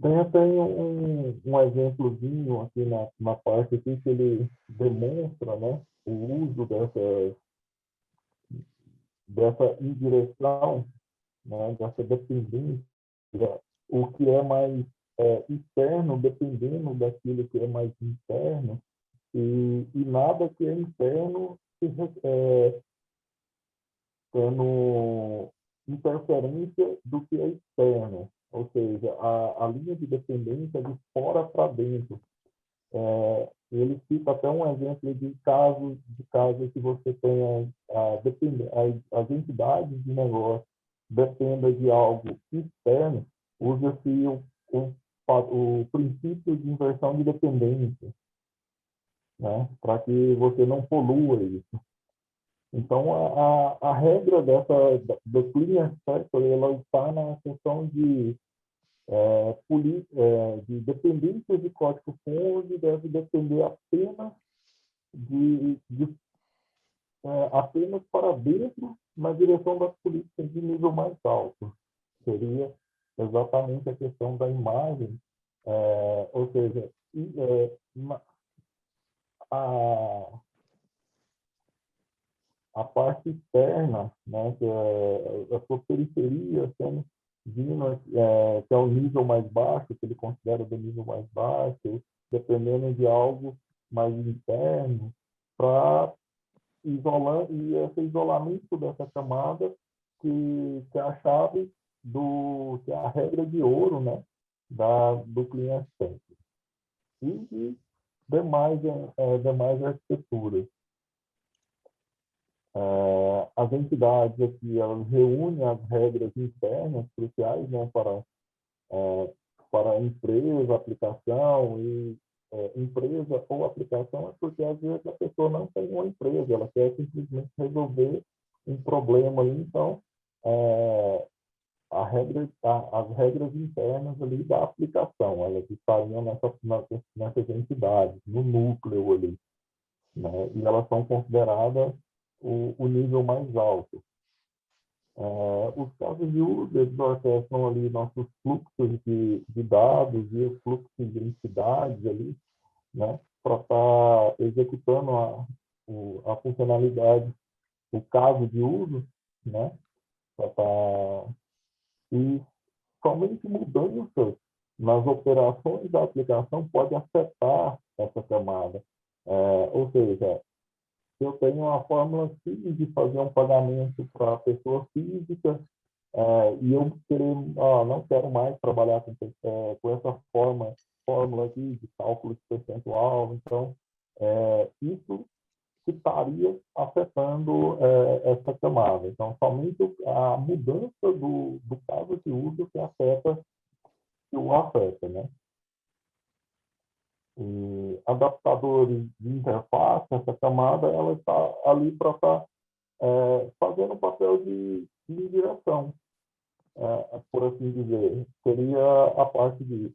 Tem até um exemplozinho aqui na parte aqui que ele demonstra, né, o uso dessa indireção, né, dessa dependência, o que é mais externo, dependendo daquilo que é mais interno, e nada que é interno tendo interferência do que é externo, ou seja, a linha de dependência de fora para dentro. Ele cita até um exemplo de caso que você tenha as entidades de negócio dependa de algo externo, usa-se o princípio de inversão de dependência, né, para que você não polua isso. Então, a regra do Clean Architecture, ela está na questão de dependências de código-fonte, deve depender apenas para dentro, na direção das políticas de nível mais alto. Seria exatamente a questão da imagem, ou seja, a parte externa, né, que é a sua periferia sendo que é o nível mais baixo, que ele considera do nível mais baixo, dependendo de algo mais interno, para isolar, e esse isolamento dessa camada que é a chave que é a regra de ouro, né, do cliente sempre. E de demais arquiteturas. As entidades aqui, elas reúnem as regras internas cruciais, né, para a empresa, aplicação, e empresa ou aplicação é porque às vezes a pessoa não tem uma empresa, ela quer simplesmente resolver um problema ali, então as regras internas ali da aplicação, elas estariam nessas entidades, no núcleo ali, né? E elas são consideradas o nível mais alto. Os casos de uso, eles orquestram ali nossos fluxos de dados e os fluxos de entidades ali, né, para estar executando a funcionalidade, o caso de uso, né, para estar... E somente mudanças nas operações da aplicação pode afetar essa camada. Ou seja, se eu tenho uma fórmula X de fazer um pagamento para a pessoa física, e eu não quero mais trabalhar com essa fórmula aqui de cálculo de percentual, então isso estaria afetando essa camada. Então, somente a mudança do caso de uso que o afeta, né? E adaptadores de interface, essa camada, ela está ali para estar fazendo o papel de direção, por assim dizer. Seria a parte de,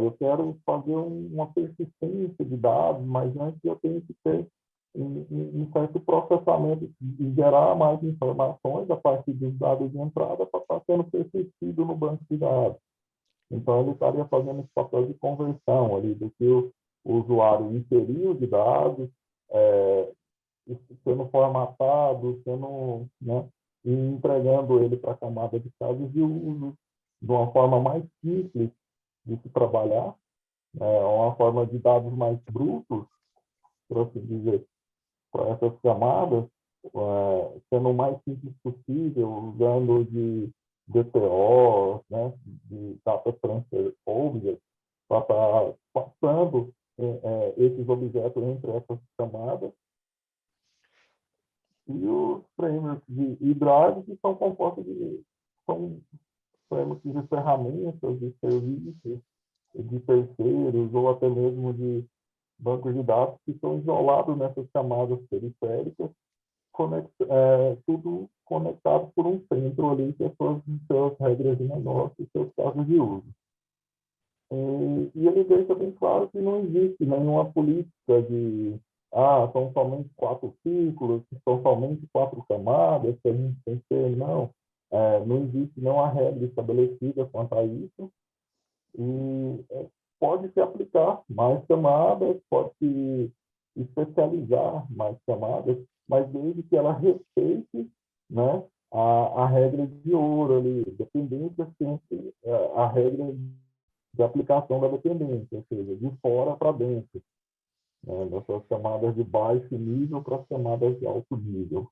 eu quero fazer uma persistência de dados, mas antes eu tenho que ter um certo processamento e gerar mais informações a partir dos dados de entrada para estar sendo persistido no banco de dados. Então, ele estaria fazendo esse papel de conversão ali do que o usuário inseriu de dados, sendo formatado, né, e entregando ele para a camada de casos de uso de uma forma mais simples de se trabalhar, uma forma de dados mais brutos, por assim dizer, para essas camadas, sendo o mais simples possível, usando de DTO, né, de Data Transfer Objects, para estar passando esses objetos entre essas camadas. E os frameworks de drive que são compostos são frameworks de ferramentas, de serviços, de terceiros, ou até mesmo de bancos de dados que são isolados nessas camadas periféricas, tudo conectado por um centro ali, que são suas regras de negócio e seus casos de uso. E ele deixa bem claro que não existe nenhuma política de são somente 4 ciclos, são somente 4 camadas, que a gente tem que ter, não. Não existe nenhuma regra estabelecida quanto a isso. E pode se aplicar mais camadas, pode se especializar mais camadas, mas desde que ela respeite, né, a regra de ouro ali, dependência sempre, a regra de aplicação da dependência, ou seja, de fora para dentro, né, dessas camadas de baixo nível para as camadas de alto nível.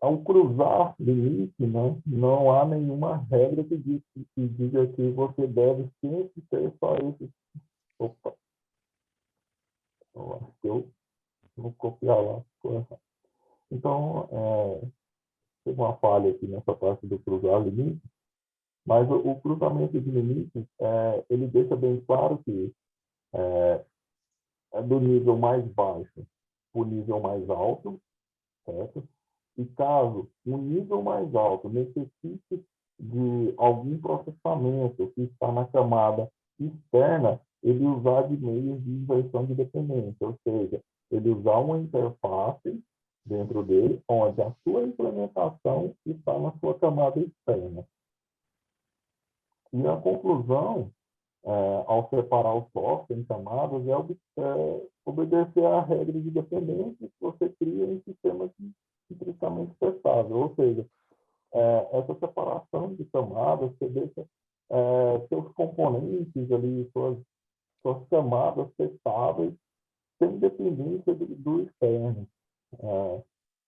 Ao cruzar limite, né, não há nenhuma regra que diga que você deve sempre ter só esse. Opa! Eu acho que eu vou copiar lá. Então, tem uma falha aqui nessa parte do cruzar limite, mas o cruzamento de limites, ele deixa bem claro que é do nível mais baixo para o nível mais alto, certo? E caso o nível mais alto necessite de algum processamento que está na camada externa, ele usar de meios de inversão de dependência, ou seja, ele usar uma interface dentro dele, onde a sua implementação está na sua camada externa. E a conclusão, ao separar o software em camadas, é obedecer à regra de dependência que você cria em sistemas intrinsecamente testável. Ou seja, essa separação de camadas, você deixa seus componentes ali, suas camadas testáveis, sem dependência do externo.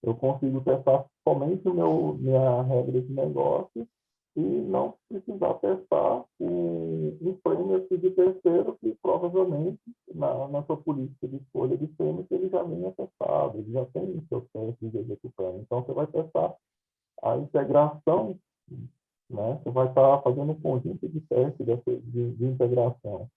Eu consigo testar somente minha regra de negócio e não precisar testar um framework de terceiro que provavelmente na sua política de escolha de framework ele já vem testado, ele já tem seus testes executando. Então você vai testar a integração, né? Você vai estar fazendo um conjunto de testes de integração.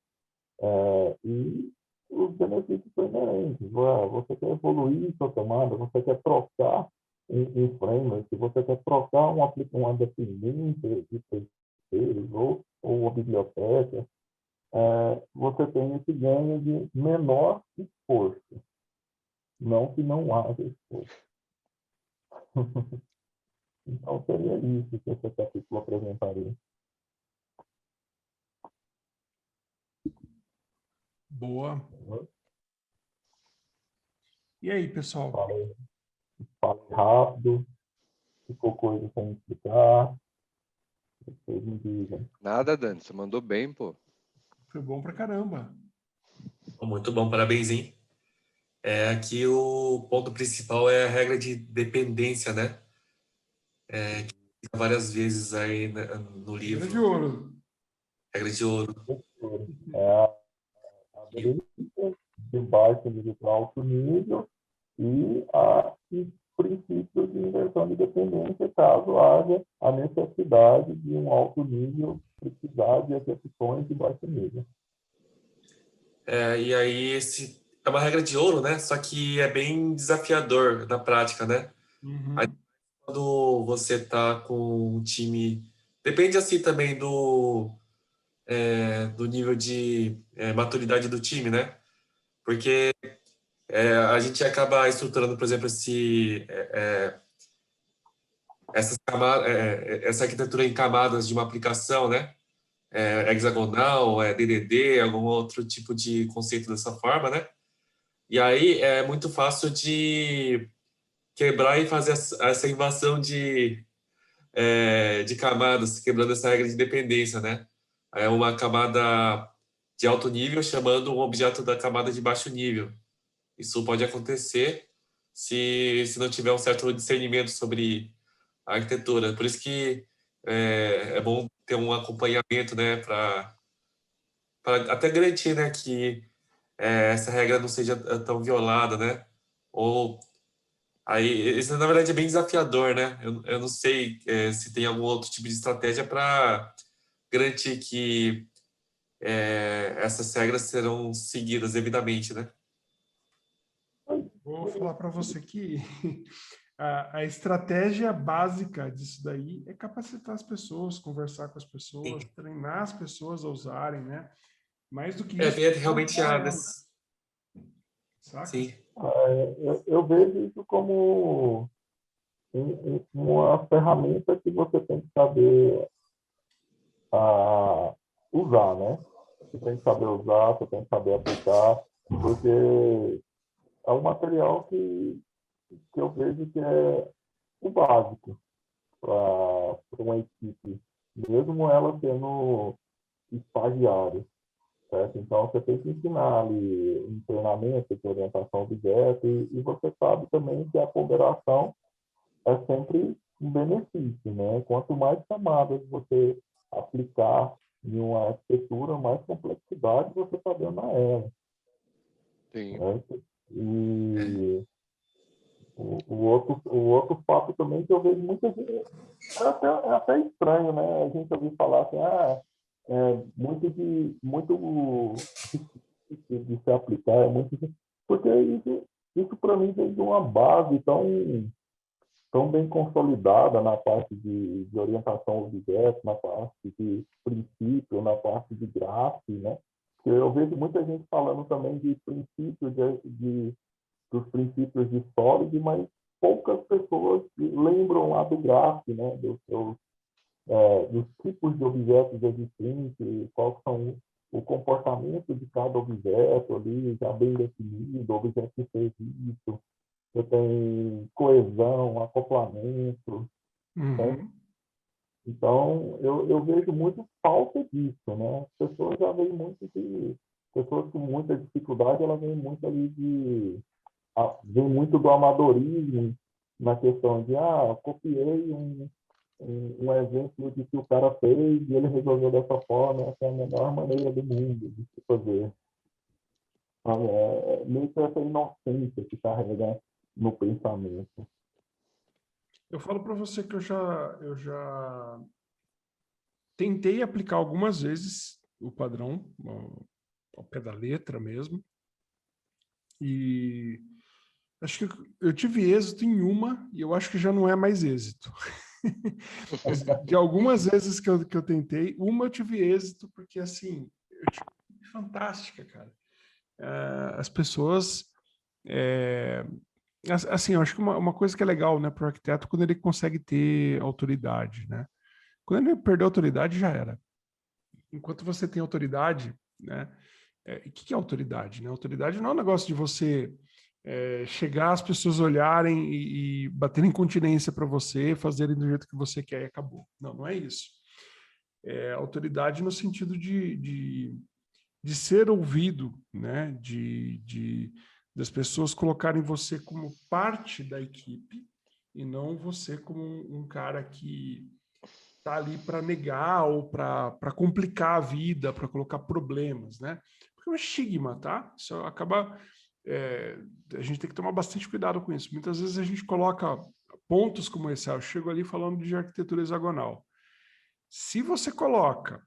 E os benefícios são inerentes. Você quer evoluir sua tomada, você quer trocar um framework, você quer trocar uma dependência de terceiros ou uma biblioteca, você tem esse ganho de menor esforço. Não que não haja esforço. Então, seria isso que esse capítulo apresentaria. Boa. E aí, pessoal? Falei rápido, ficou coisa sem explicar. Vocês me digam. Nada, Dani, você mandou bem, pô. Foi bom pra caramba. Muito bom, parabéns, hein? Aqui o ponto principal é a regra de dependência, né? Que fica várias vezes aí no livro. Regra de ouro. Regra de ouro. A aderência de baixo nível para alto nível e os princípios de inversão de dependência, caso haja a necessidade de um alto nível precisar de execuções de baixo nível. E aí esse é uma regra de ouro, né? Só que é bem desafiador na prática, né? Uhum. Aí, quando você tá com um time, depende assim também do nível de maturidade do time, né? Porque a gente acaba estruturando, por exemplo, essa arquitetura em camadas de uma aplicação, né? Hexagonal, DDD, algum outro tipo de conceito dessa forma, né? E aí é muito fácil de quebrar e fazer essa invasão de camadas, quebrando essa regra de dependência, né? É uma camada de alto nível chamando um objeto da camada de baixo nível. Isso pode acontecer se não tiver um certo discernimento sobre a arquitetura. Por isso que é bom ter um acompanhamento, né, para até garantir, né, que essa regra não seja tão violada, né? Ou aí, isso na verdade é bem desafiador, né? Eu não sei se tem algum outro tipo de estratégia para garantir que essas regras serão seguidas devidamente, né? Vou falar para você que a estratégia básica disso daí é capacitar as pessoas, conversar com as pessoas, treinar as pessoas a usarem, né? Mais do que isso, Realmente há saca? sim. Eu vejo isso como uma ferramenta que você tem que saber usar, né? Você tem que saber usar, você tem que saber aplicar, porque é um material que eu vejo que é o básico para uma equipe, mesmo ela sendo estagiária, certo? Então, você tem que ensinar ali um treinamento de orientação a objeto e você sabe também que a ponderação é sempre um benefício, né? Quanto mais camadas você aplicar em uma arquitetura, mais complexidade você está dando a ela. Sim. Certo? E o outro fato também que eu vejo muita gente... É até estranho, né? A gente ouvir falar assim, muito difícil de se aplicar, porque isso para mim vem de uma base tão bem consolidada na parte de orientação ao objeto, na parte de princípio, na parte de grafo, né? Porque eu vejo muita gente falando também de princípios dos princípios de Solid, mas poucas pessoas lembram lá do grafo, né? Dos tipos de objetos existentes, qual são o comportamento de cada objeto ali, já bem definido, objeto de serviço, você tem coesão, acoplamento, né? Então, eu vejo muito falta disso, né? As pessoas já veem muito de... Pessoas com muita dificuldade, elas vêm muito ali vem muito do amadorismo, na questão de, copiei um exemplo de que o cara fez e ele resolveu dessa forma, essa é a melhor maneira do mundo de se fazer. Meio que essa inocência que carrega no pensamento. Eu falo para você que eu já tentei aplicar algumas vezes o padrão, ao pé da letra mesmo, e acho que eu tive êxito em uma, e eu acho que já não é mais êxito. De algumas vezes que eu tentei, uma eu tive êxito, porque assim, fantástica, cara. As pessoas... assim, eu acho que uma coisa que é legal, né, para o arquiteto, quando ele consegue ter autoridade, né? Quando ele perdeu a autoridade, já era. Enquanto você tem autoridade, né? O que é autoridade? Né? Autoridade não é um negócio de você chegar, as pessoas olharem e baterem continência para você, fazerem do jeito que você quer e acabou. Não, não é isso. É autoridade no sentido de ser ouvido, né? Das pessoas colocarem você como parte da equipe e não você como um cara que está ali para negar ou para complicar a vida, para colocar problemas, né? Porque é um estigma, tá? Isso acaba... a gente tem que tomar bastante cuidado com isso. Muitas vezes a gente coloca pontos como esse. Eu chego ali falando de arquitetura hexagonal. Se você coloca,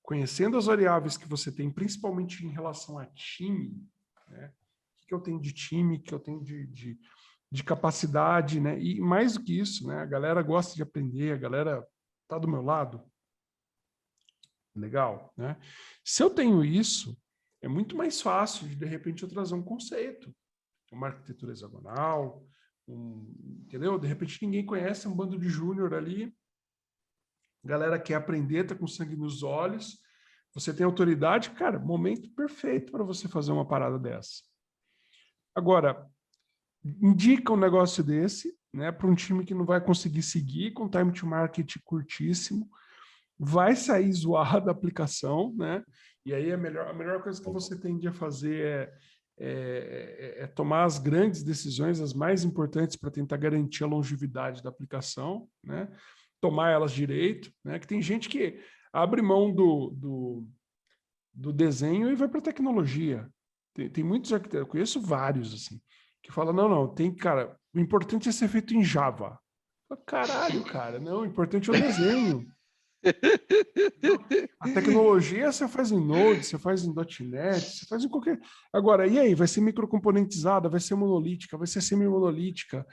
conhecendo as variáveis que você tem, principalmente em relação a time, né? O que eu tenho de time, o que eu tenho de capacidade, né? E mais do que isso, né? A galera gosta de aprender, a galera tá do meu lado. Legal, né? Se eu tenho isso, é muito mais fácil de repente, eu trazer um conceito, uma arquitetura hexagonal, entendeu? De repente, ninguém conhece um bando de júnior ali, a galera quer aprender, tá com sangue nos olhos, você tem autoridade, cara, momento perfeito para você fazer uma parada dessa. Agora, indica um negócio desse, né, para um time que não vai conseguir seguir, com time to market curtíssimo, vai sair zoada a aplicação, né? E aí a melhor coisa que você tende a fazer é tomar as grandes decisões, as mais importantes para tentar garantir a longevidade da aplicação, né? Tomar elas direito, né? Que tem gente que abre mão do desenho e vai para a tecnologia. Tem muitos arquitetos, eu conheço vários, assim, que falam, não, cara, o importante é ser feito em Java. Caralho, cara, não, o importante é o desenho. A tecnologia você faz em Node, você faz em .NET, você faz em qualquer... Agora, e aí? Vai ser microcomponentizada, vai ser monolítica, vai ser semi-monolítica.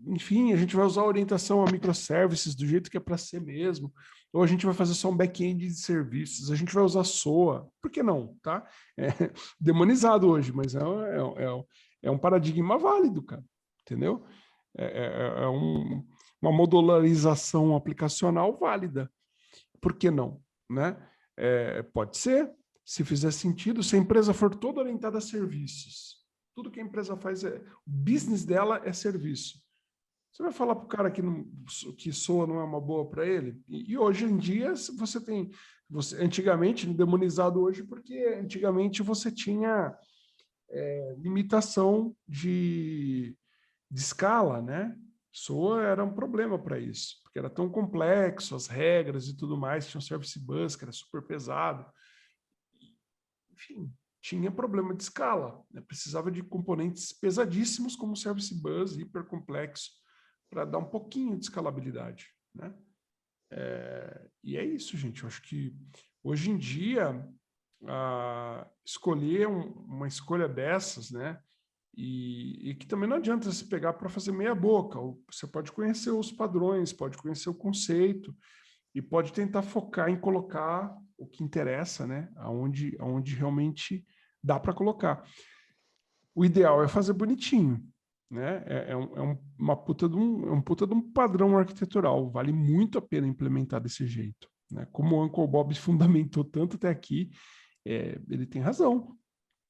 Enfim, a gente vai usar a orientação a microservices do jeito que é para ser mesmo. Ou a gente vai fazer só um back-end de serviços, a gente vai usar SOA. Por que não? Tá? Demonizado hoje, mas é um paradigma válido, cara. Entendeu? Uma modularização aplicacional válida. Por que não? Né? Pode ser, se fizer sentido, se a empresa for toda orientada a serviços. Tudo que a empresa faz, o business dela é serviço. Você vai falar para o cara que SOA não é uma boa para ele? E hoje em dia você tem... antigamente, demonizado hoje, porque antigamente você tinha limitação de escala, né? SOA era um problema para isso, porque era tão complexo, as regras e tudo mais, tinha um service bus que era super pesado. Enfim, tinha problema de escala, né? Precisava de componentes pesadíssimos como o service bus, hiper complexo, para dar um pouquinho de escalabilidade, né? E é isso, gente. Eu acho que hoje em dia escolher uma escolha dessas, né? E que também não adianta se pegar para fazer meia boca. Você pode conhecer os padrões, pode conhecer o conceito e pode tentar focar em colocar o que interessa, né? Aonde realmente dá para colocar. O ideal é fazer bonitinho, né? Uma puta de um puta de um padrão arquitetural. Vale muito a pena implementar desse jeito, né? Como o Uncle Bob fundamentou tanto até aqui, ele tem razão,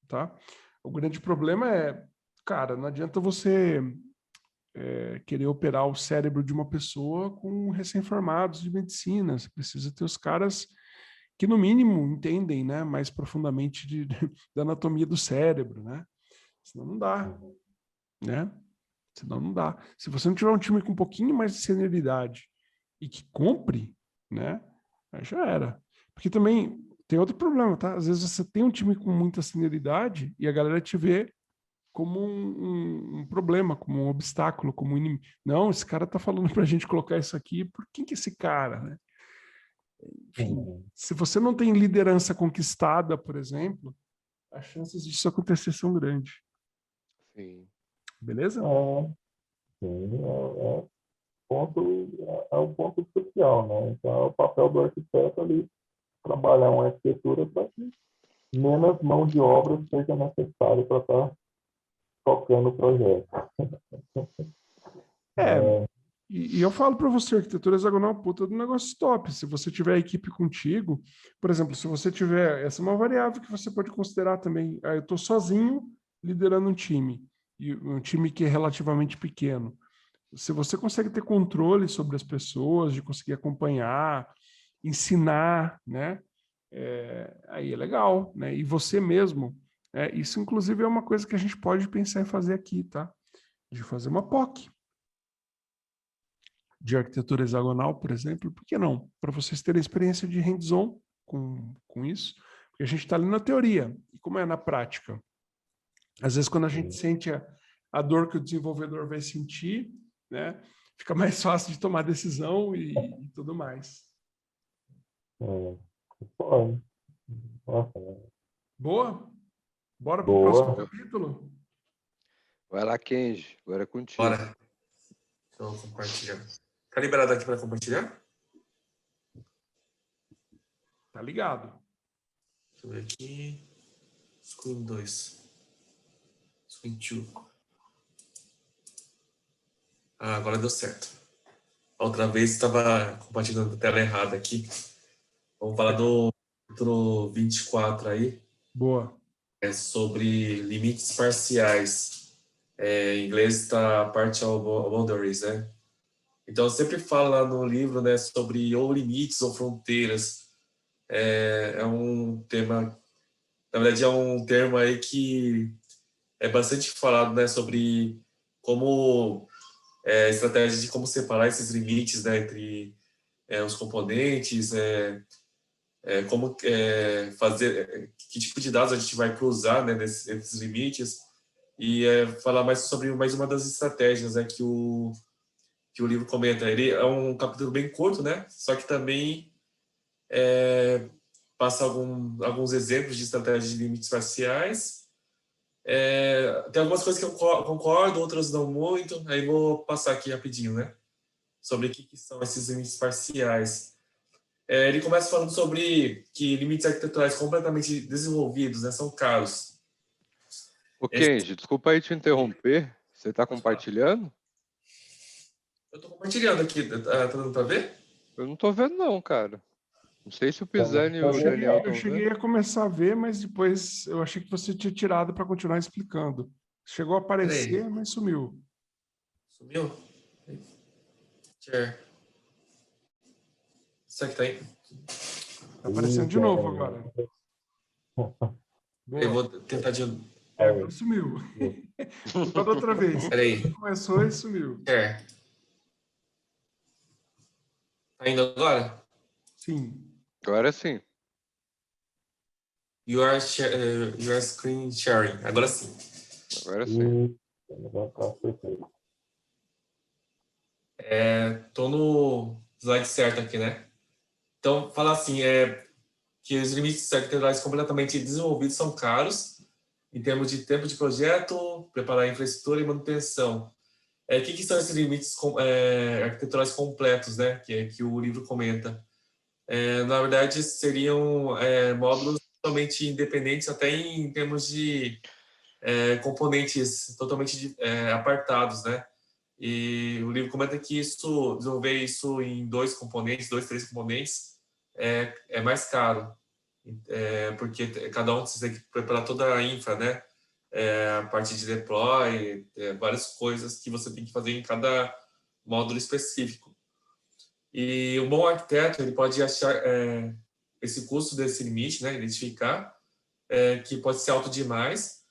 tá? O grande problema é cara, não adianta você querer operar o cérebro de uma pessoa com recém-formados de medicina. Você precisa ter os caras que, no mínimo, entendem, né, mais profundamente da anatomia do cérebro, né? Senão não dá, né? Senão não dá. Se você não tiver um time com um pouquinho mais de senioridade e que compre, né, aí já era. Porque também tem outro problema, tá? Às vezes você tem um time com muita senioridade e a galera te vê como um problema, como um obstáculo, como um inimigo. Não, esse cara tá falando pra gente colocar isso aqui, por quem que é esse cara, né? Enfim, se você não tem liderança conquistada, por exemplo, as chances disso acontecer são grandes. Sim. Beleza? Sim, é o ponto crucial, né? Então, é o papel do arquiteto ali, trabalhar uma arquitetura para que menos mão de obra seja necessário para estar tocando o projeto. E eu falo para você, arquitetura hexagonal, puta do negócio top. Se você tiver a equipe contigo, por exemplo, se você tiver, essa é uma variável que você pode considerar também. Eu estou sozinho liderando um time, e um time que é relativamente pequeno. Se você consegue ter controle sobre as pessoas, de conseguir acompanhar, ensinar, né? Aí é legal, né? E você mesmo, isso inclusive é uma coisa que a gente pode pensar em fazer aqui, tá? De fazer uma POC de arquitetura hexagonal, por exemplo, por que não? Para vocês terem experiência de hands-on com isso, porque a gente está ali na teoria, e como é na prática? Às vezes, quando a gente sente a dor que o desenvolvedor vai sentir, né, fica mais fácil de tomar decisão e tudo mais. Pode. Nossa, Boa? Bora para o boa. próximo capítulo? Vai lá, Kenji. Agora é contigo. Bora. Deixa eu compartilhar. Tá liberado aqui para compartilhar? Tá ligado. Deixa eu ver aqui. Screen 2. Screen 2. Ah, agora deu certo. Outra vez estava compartilhando a tela errada aqui. Vamos falar do capítulo 24 aí. Boa. É sobre limites parciais. Em inglês está partial boundaries, né? Então, eu sempre falo lá no livro, né, sobre ou limites ou fronteiras. É um tema, na verdade, é um termo aí que é bastante falado, né, sobre como estratégia de como separar esses limites, né, entre os componentes, como fazer, que tipo de dados a gente vai cruzar, né, nesses limites, e falar mais sobre mais uma das estratégias, né, que o livro comenta. Ele é um capítulo bem curto, né, só que também passa alguns exemplos de estratégias de limites parciais. Tem algumas coisas que eu concordo, outras não muito, aí vou passar aqui rapidinho, né, sobre o que são esses limites parciais. Ele começa falando sobre que limites arquiteturais completamente desenvolvidos, né, são caros. Ô, Kenji, desculpa aí te interromper. Você está compartilhando? Eu estou compartilhando aqui, tá dando para ver? Eu não estou vendo não, cara. Não sei se o Pisani e o Daniel Eu estão cheguei vendo. a começar a ver, mas depois eu achei que você tinha tirado para continuar explicando. Chegou a aparecer, mas sumiu. Sumiu? Share. Será que tá aí? Tá aparecendo de novo agora. Eu Boa. vou tentar de... Agora sumiu. Igual da outra vez. Peraí. Começou e sumiu. Share. Tá indo agora? Sim. Agora sim. You are screen sharing. Agora sim. Agora sim. Tô no slide certo aqui, né? Então, fala assim, que os limites arquiteturais completamente desenvolvidos são caros em termos de tempo de projeto, preparar a infraestrutura e manutenção. O que são esses limites arquiteturais completos, né? Que o livro comenta. Na verdade, seriam módulos totalmente independentes, até em termos de componentes totalmente apartados, né? E o livro comenta que desenvolver isso em dois, três componentes, é mais caro, porque cada um precisa preparar toda a infra, né? a parte de deploy, várias coisas que você tem que fazer em cada módulo específico. E um bom arquiteto, ele pode achar esse custo desse limite, né, identificar, que pode ser alto demais,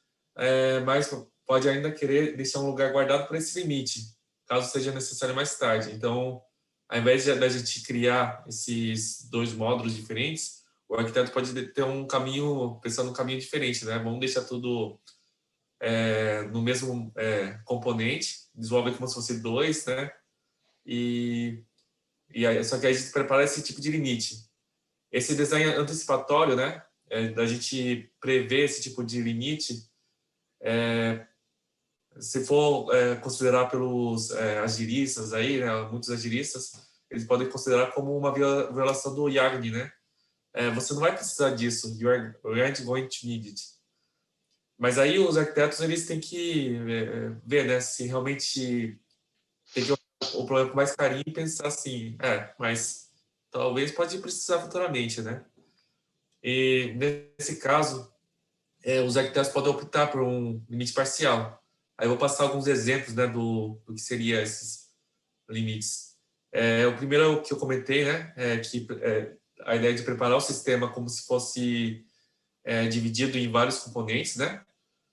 mas pode ainda querer deixar um lugar guardado para esse limite, caso seja necessário mais tarde. Então, ao invés da gente criar esses dois módulos diferentes, o arquiteto pode ter um caminho, pensar num caminho diferente, né? Vamos deixar tudo no mesmo componente, desenvolver como se fosse dois, né? Só que aí a gente prepara esse tipo de limite. Esse design antecipatório, né? Da gente prever esse tipo de limite, se for considerar pelos agilistas aí, né? Muitos agilistas, eles podem considerar como uma violação do YAGN, né? Você não vai precisar disso. You aren't going to need it. Mas aí os arquitetos, eles têm que ver, né? Se realmente tem que olhar o problema com mais carinho e pensar assim, mas talvez pode precisar futuramente, né? E nesse caso, os arquitetos podem optar por um limite parcial. Aí eu vou passar alguns exemplos, né, do que seria esses limites. O primeiro que eu comentei, né, que a ideia de preparar o sistema como se fosse dividido em vários componentes, né?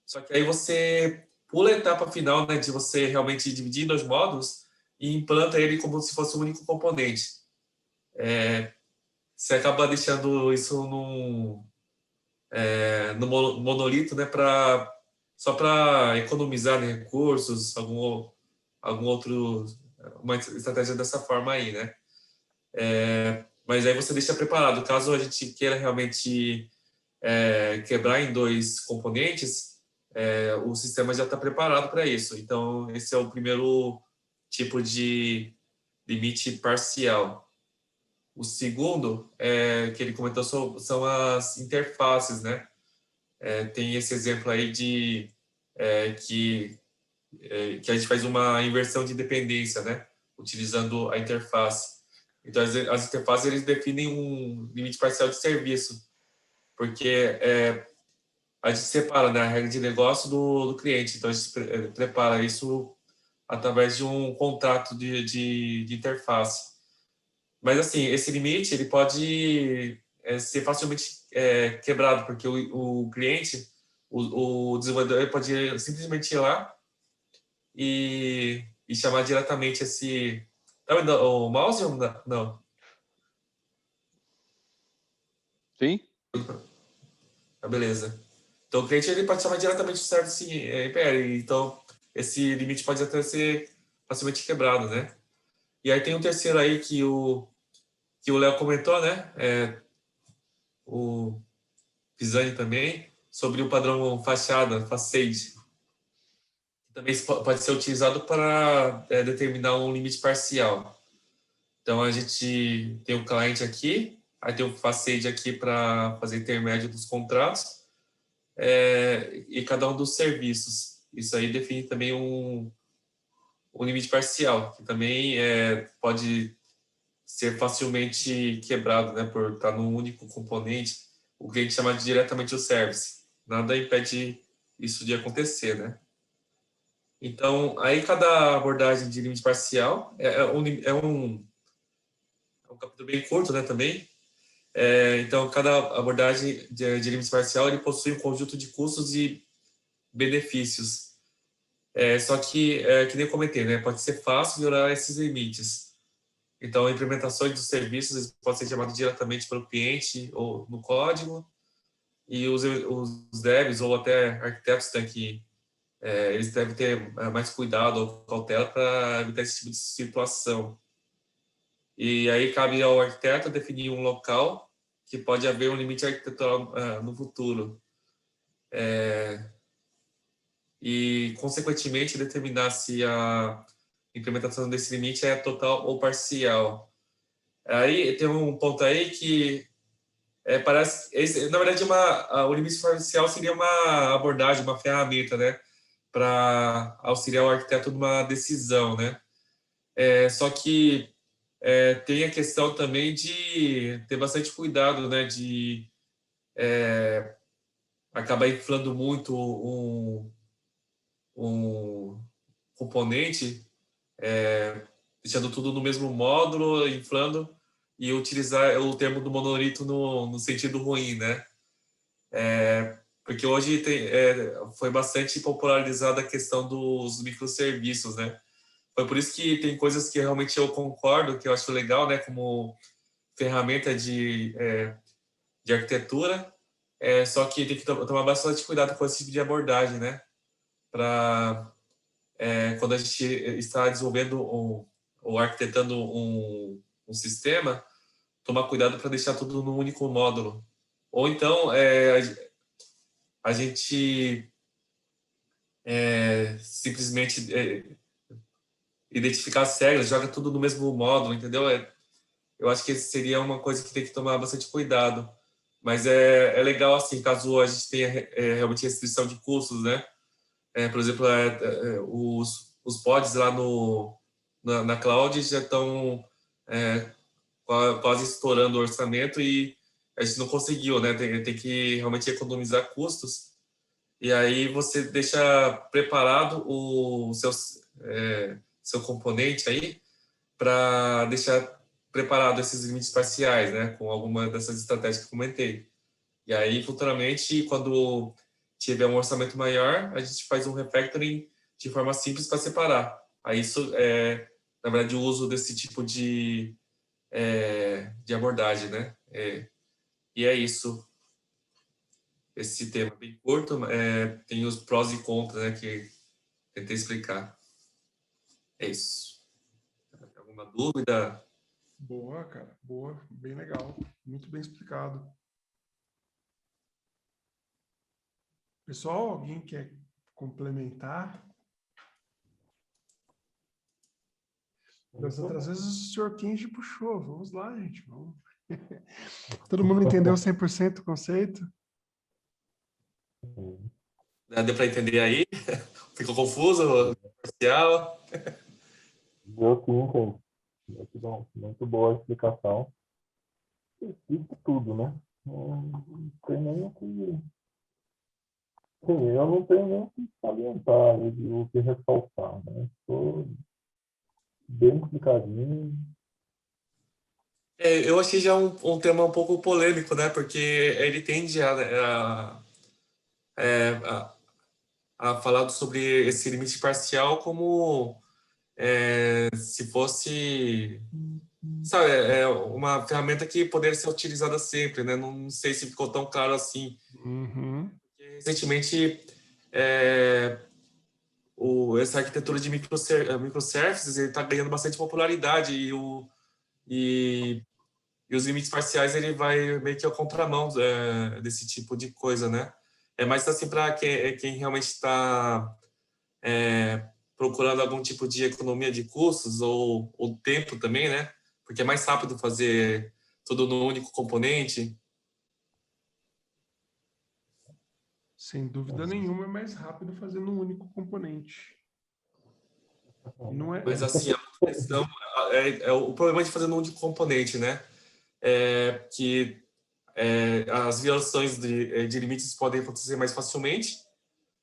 Só que aí você pula a etapa final, né, de você realmente dividir em dois módulos e implanta ele como se fosse um único componente. Você acaba deixando isso no monolito, né, só para economizar, né, recursos, algum outro, uma estratégia dessa forma aí, né? Mas aí você deixa preparado, caso a gente queira realmente quebrar em dois componentes, o sistema já está preparado para isso. Então, esse é o primeiro tipo de limite parcial. O segundo, que ele comentou, são as interfaces, né? Tem esse exemplo aí de que a gente faz uma inversão de dependência, né? Utilizando a interface. Então, as interfaces, eles definem um limite parcial de serviço, porque a gente separa, né, a regra de negócio do cliente. Então, a gente prepara isso através de um contrato de interface. Mas, assim, esse limite ele pode ser facilmente quebrado, porque o cliente, o desenvolvedor, ele pode simplesmente ir lá e chamar diretamente esse... Tá vendo o mouse ou não? Sim? Beleza. Então, o cliente ele pode chamar diretamente o service API. Então, esse limite pode até ser facilmente quebrado, né? E aí tem um terceiro aí que o Léo comentou, né? O Pisani também, sobre o padrão fachada, facade. Também pode ser utilizado para determinar um limite parcial. Então, a gente tem o cliente aqui, aí tem o facade aqui para fazer intermédio dos contratos, e cada um dos serviços. Isso aí define também um limite parcial, que também pode ser facilmente quebrado, né, por estar num único componente. O cliente chama diretamente o service. Nada impede isso de acontecer, né? Então, aí cada abordagem de limite parcial é um capítulo bem curto, né, também. Então, cada abordagem de limite parcial ele possui um conjunto de custos e benefícios. Só que nem eu comentei, né, pode ser fácil violar esses limites. Então, implementações dos serviços podem ser chamadas diretamente pelo cliente ou no código, e os devs ou até arquitetos têm que eles devem ter mais cuidado ou cautela para evitar esse tipo de situação. E aí cabe ao arquiteto definir um local que pode haver um limite arquitetural no futuro. E, consequentemente, determinar se a implementação desse limite é total ou parcial. Aí tem um ponto aí que parece, na verdade, o limite parcial seria uma abordagem, uma ferramenta, né, para auxiliar o arquiteto numa decisão, né? Só que tem a questão também de ter bastante cuidado, né, de acaba inflando muito um componente, deixando tudo no mesmo módulo, inflando, e utilizar o termo do monolito no sentido ruim, né? Porque hoje foi bastante popularizada a questão dos microserviços, né? Foi por isso que tem coisas que realmente eu concordo, que eu acho legal, né? Como ferramenta de arquitetura, só que tem que tomar bastante cuidado com esse tipo de abordagem, né? Para quando a gente está desenvolvendo ou arquitetando um sistema, tomar cuidado para deixar tudo num único módulo. Ou então, a gente simplesmente identificar as regras, joga tudo no mesmo módulo, entendeu? Eu acho que seria uma coisa que tem que tomar bastante cuidado. Mas é legal, assim, caso a gente tenha realmente restrição de custos, né? Por exemplo, os pods lá na cloud já estão quase estourando o orçamento e a gente não conseguiu, né? Tem que realmente economizar custos. E aí você deixa preparado o seu componente aí para deixar preparado esses limites parciais, né? Com alguma dessas estratégias que eu comentei. E aí, futuramente, quando tiver um orçamento maior, a gente faz um refactoring de forma simples para separar. Aí isso na verdade, o uso desse tipo de abordagem, né? E é isso. Esse tema é bem curto, tem os prós e contras, né? Que tentei explicar. É isso. Alguma dúvida? Boa, cara. Boa. Bem legal. Muito bem explicado. Pessoal, alguém quer complementar? Das outras vezes o senhor Kenji puxou. Vamos lá, gente. Vamos. Todo mundo entendeu 100% o conceito? Deu para entender aí? Ficou confuso? Parcial? Deu sim, gente. Muito bom. Muito boa a explicação. Isso tudo, né? Não tem nem o que. Sim, eu não tenho nem o que salientar, o que ressaltar, né? Estou bem explicadinho. Eu achei já um tema um pouco polêmico, né? Porque ele tende a falar sobre esse limite parcial como se fosse, sabe, uma ferramenta que poderia ser utilizada sempre, né? Não sei se ficou tão claro assim. Uhum. Recentemente, essa arquitetura de microservices está ganhando bastante popularidade e os limites parciais ele vai meio que ao contramão desse tipo de coisa, né? É mais assim para quem realmente está procurando algum tipo de economia de custos ou tempo também, né? Porque é mais rápido fazer tudo no único componente. Sem dúvida nenhuma, é mais rápido fazendo um único componente. Não é... Mas assim, a manutenção o problema de fazer no único componente, né? Que as violações de limites podem acontecer mais facilmente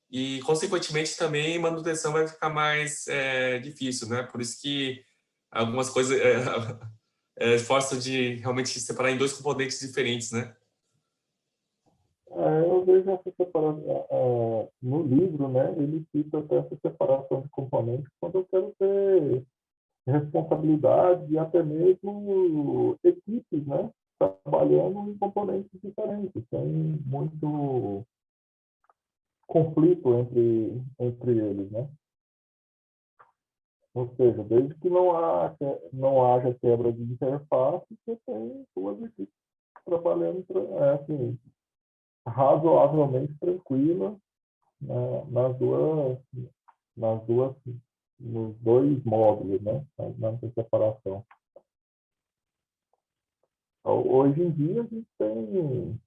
e, consequentemente, também manutenção vai ficar mais difícil, né? Por isso que algumas coisas forçam de realmente separar em dois componentes diferentes, né? Eu vejo essa separação no livro, né? Ele cita até essa separação de componentes quando eu quero ter responsabilidade e até mesmo equipes, né? Trabalhando em componentes diferentes, sem muito conflito entre eles, né? Ou seja, desde que não haja quebra de interface, você tem duas equipes trabalhando assim, razoavelmente tranquila, né, nos dois módulos, né? Nessa separação. Hoje em dia a gente tem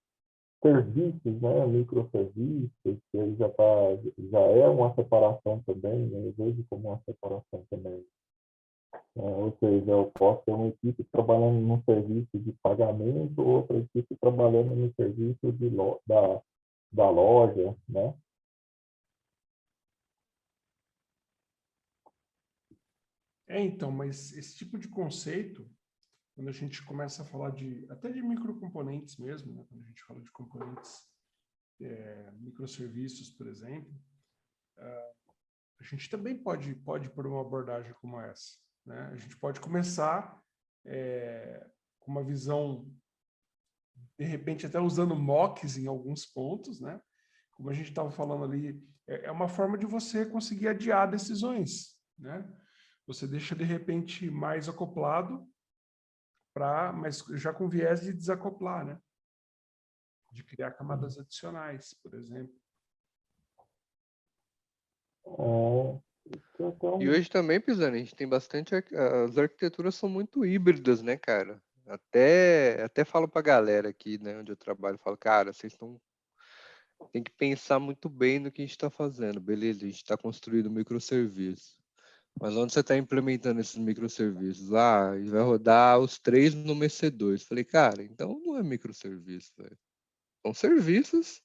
serviços, né, microserviços, que aí já é uma separação também, né, eu vejo como uma separação também. Ou seja, eu posso ter uma equipe trabalhando no serviço de pagamento, outra equipe trabalhando no serviço da loja, né? Então, mas esse tipo de conceito, quando a gente começa a falar até de microcomponentes mesmo, né? Quando a gente fala de componentes, microserviços, por exemplo, a gente também pode por uma abordagem como essa, né? A gente pode começar com uma visão, de repente até usando mocks em alguns pontos, né? Como a gente estava falando ali, é uma forma de você conseguir adiar decisões, né? Você deixa, de repente, mais acoplado, mas já com viés de desacoplar, né? De criar camadas adicionais, por exemplo. E hoje também, Pisani, a gente tem bastante. As arquiteturas são muito híbridas, né, cara? Até falo pra galera aqui, né, onde eu trabalho, falo, cara, vocês tem que pensar muito bem no que a gente está fazendo, beleza? A gente está construindo microserviço. Mas onde você está implementando esses microserviços? Ah, e vai rodar os 3 no EC2. Falei, cara, então não é microserviço, velho. São serviços,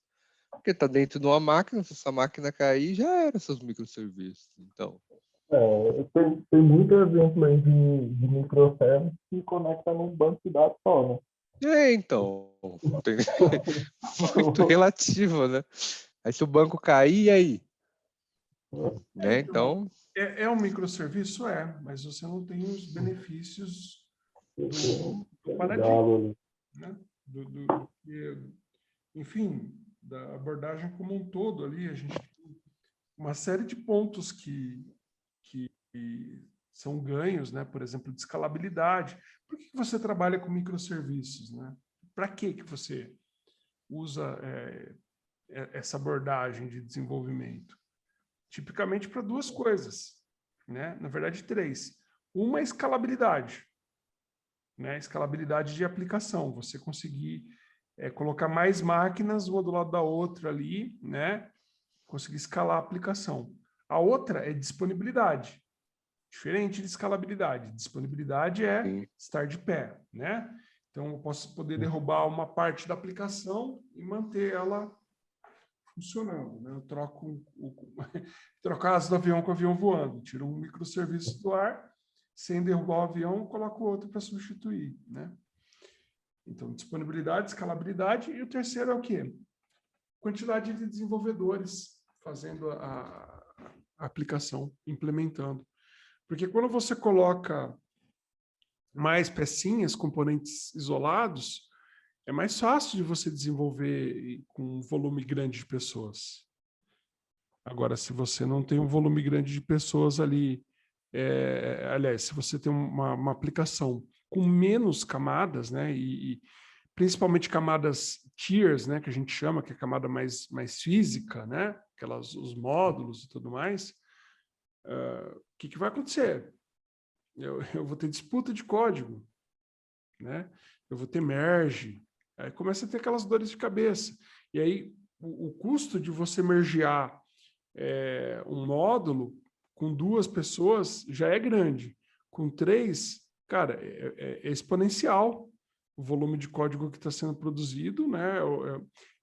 porque está dentro de uma máquina, se essa máquina cair, já era seus microserviços. Então. Tem muito exemplo aí de microservices que conecta num banco de dados só, né? Então, muito relativo, né? Aí se o banco cair, e aí? Né? Então, é um microserviço? Mas você não tem os benefícios do paradigma, né? Enfim, da abordagem como um todo ali, a gente tem uma série de pontos que são ganhos, né? Por exemplo, de escalabilidade. Por que você trabalha com microserviços, né? Para que você usa essa abordagem de desenvolvimento? Tipicamente para duas coisas, né? Na verdade, três. Uma é escalabilidade, né? Escalabilidade de aplicação. Você conseguir colocar mais máquinas uma do lado da outra ali, né? Conseguir escalar a aplicação. A outra é disponibilidade. Diferente de escalabilidade. Disponibilidade é sim. estar de pé, né? Então, eu posso poder derrubar uma parte da aplicação e manter ela funcionando, né? Eu troco troco a asa do avião com o avião voando. Tiro um microserviço do ar, sem derrubar o avião, coloco outro para substituir, né? Então, disponibilidade, escalabilidade. E o terceiro é o quê? Quantidade de desenvolvedores fazendo a aplicação, implementando. Porque quando você coloca mais pecinhas, componentes isolados, é mais fácil de você desenvolver com um volume grande de pessoas. Agora, se você não tem um volume grande de pessoas ali, aliás, se você tem uma aplicação com menos camadas, né, e principalmente camadas tiers, né, que a gente chama, que é a camada mais física, né, os módulos e tudo mais, o que vai acontecer? Eu vou ter disputa de código, né? Eu vou ter merge, aí começa a ter aquelas dores de cabeça. E aí o custo de você mergear um módulo com 2 pessoas já é grande. Com 3, cara, é exponencial o volume de código que está sendo produzido, né?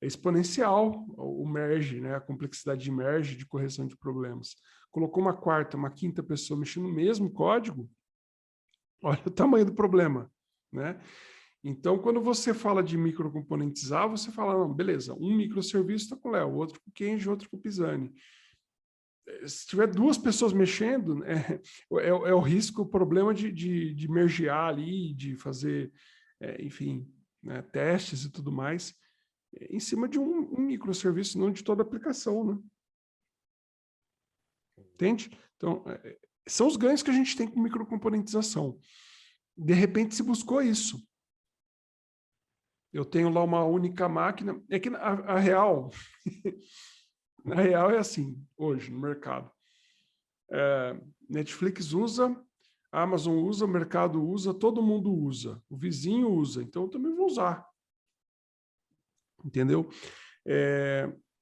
É exponencial o merge, né? A complexidade de merge, de correção de problemas. Colocou uma quarta, uma quinta pessoa mexendo no mesmo código, olha o tamanho do problema, né? Então, quando você fala de microcomponentizar, você fala, não, beleza, um microserviço está com o Léo, outro com o Kenji, outro com o Pisani. Se tiver 2 pessoas mexendo, é o risco, o problema de mergear ali, de fazer, enfim, né, testes e tudo mais, em cima de um microserviço, não de toda a aplicação, né? Entende? Então, são os ganhos que a gente tem com microcomponentização. De repente se buscou isso. Eu tenho lá uma única máquina. É que a real, na real é assim, hoje, no mercado. Netflix usa, a Amazon usa, o mercado usa, todo mundo usa. O vizinho usa, então eu também vou usar. Entendeu?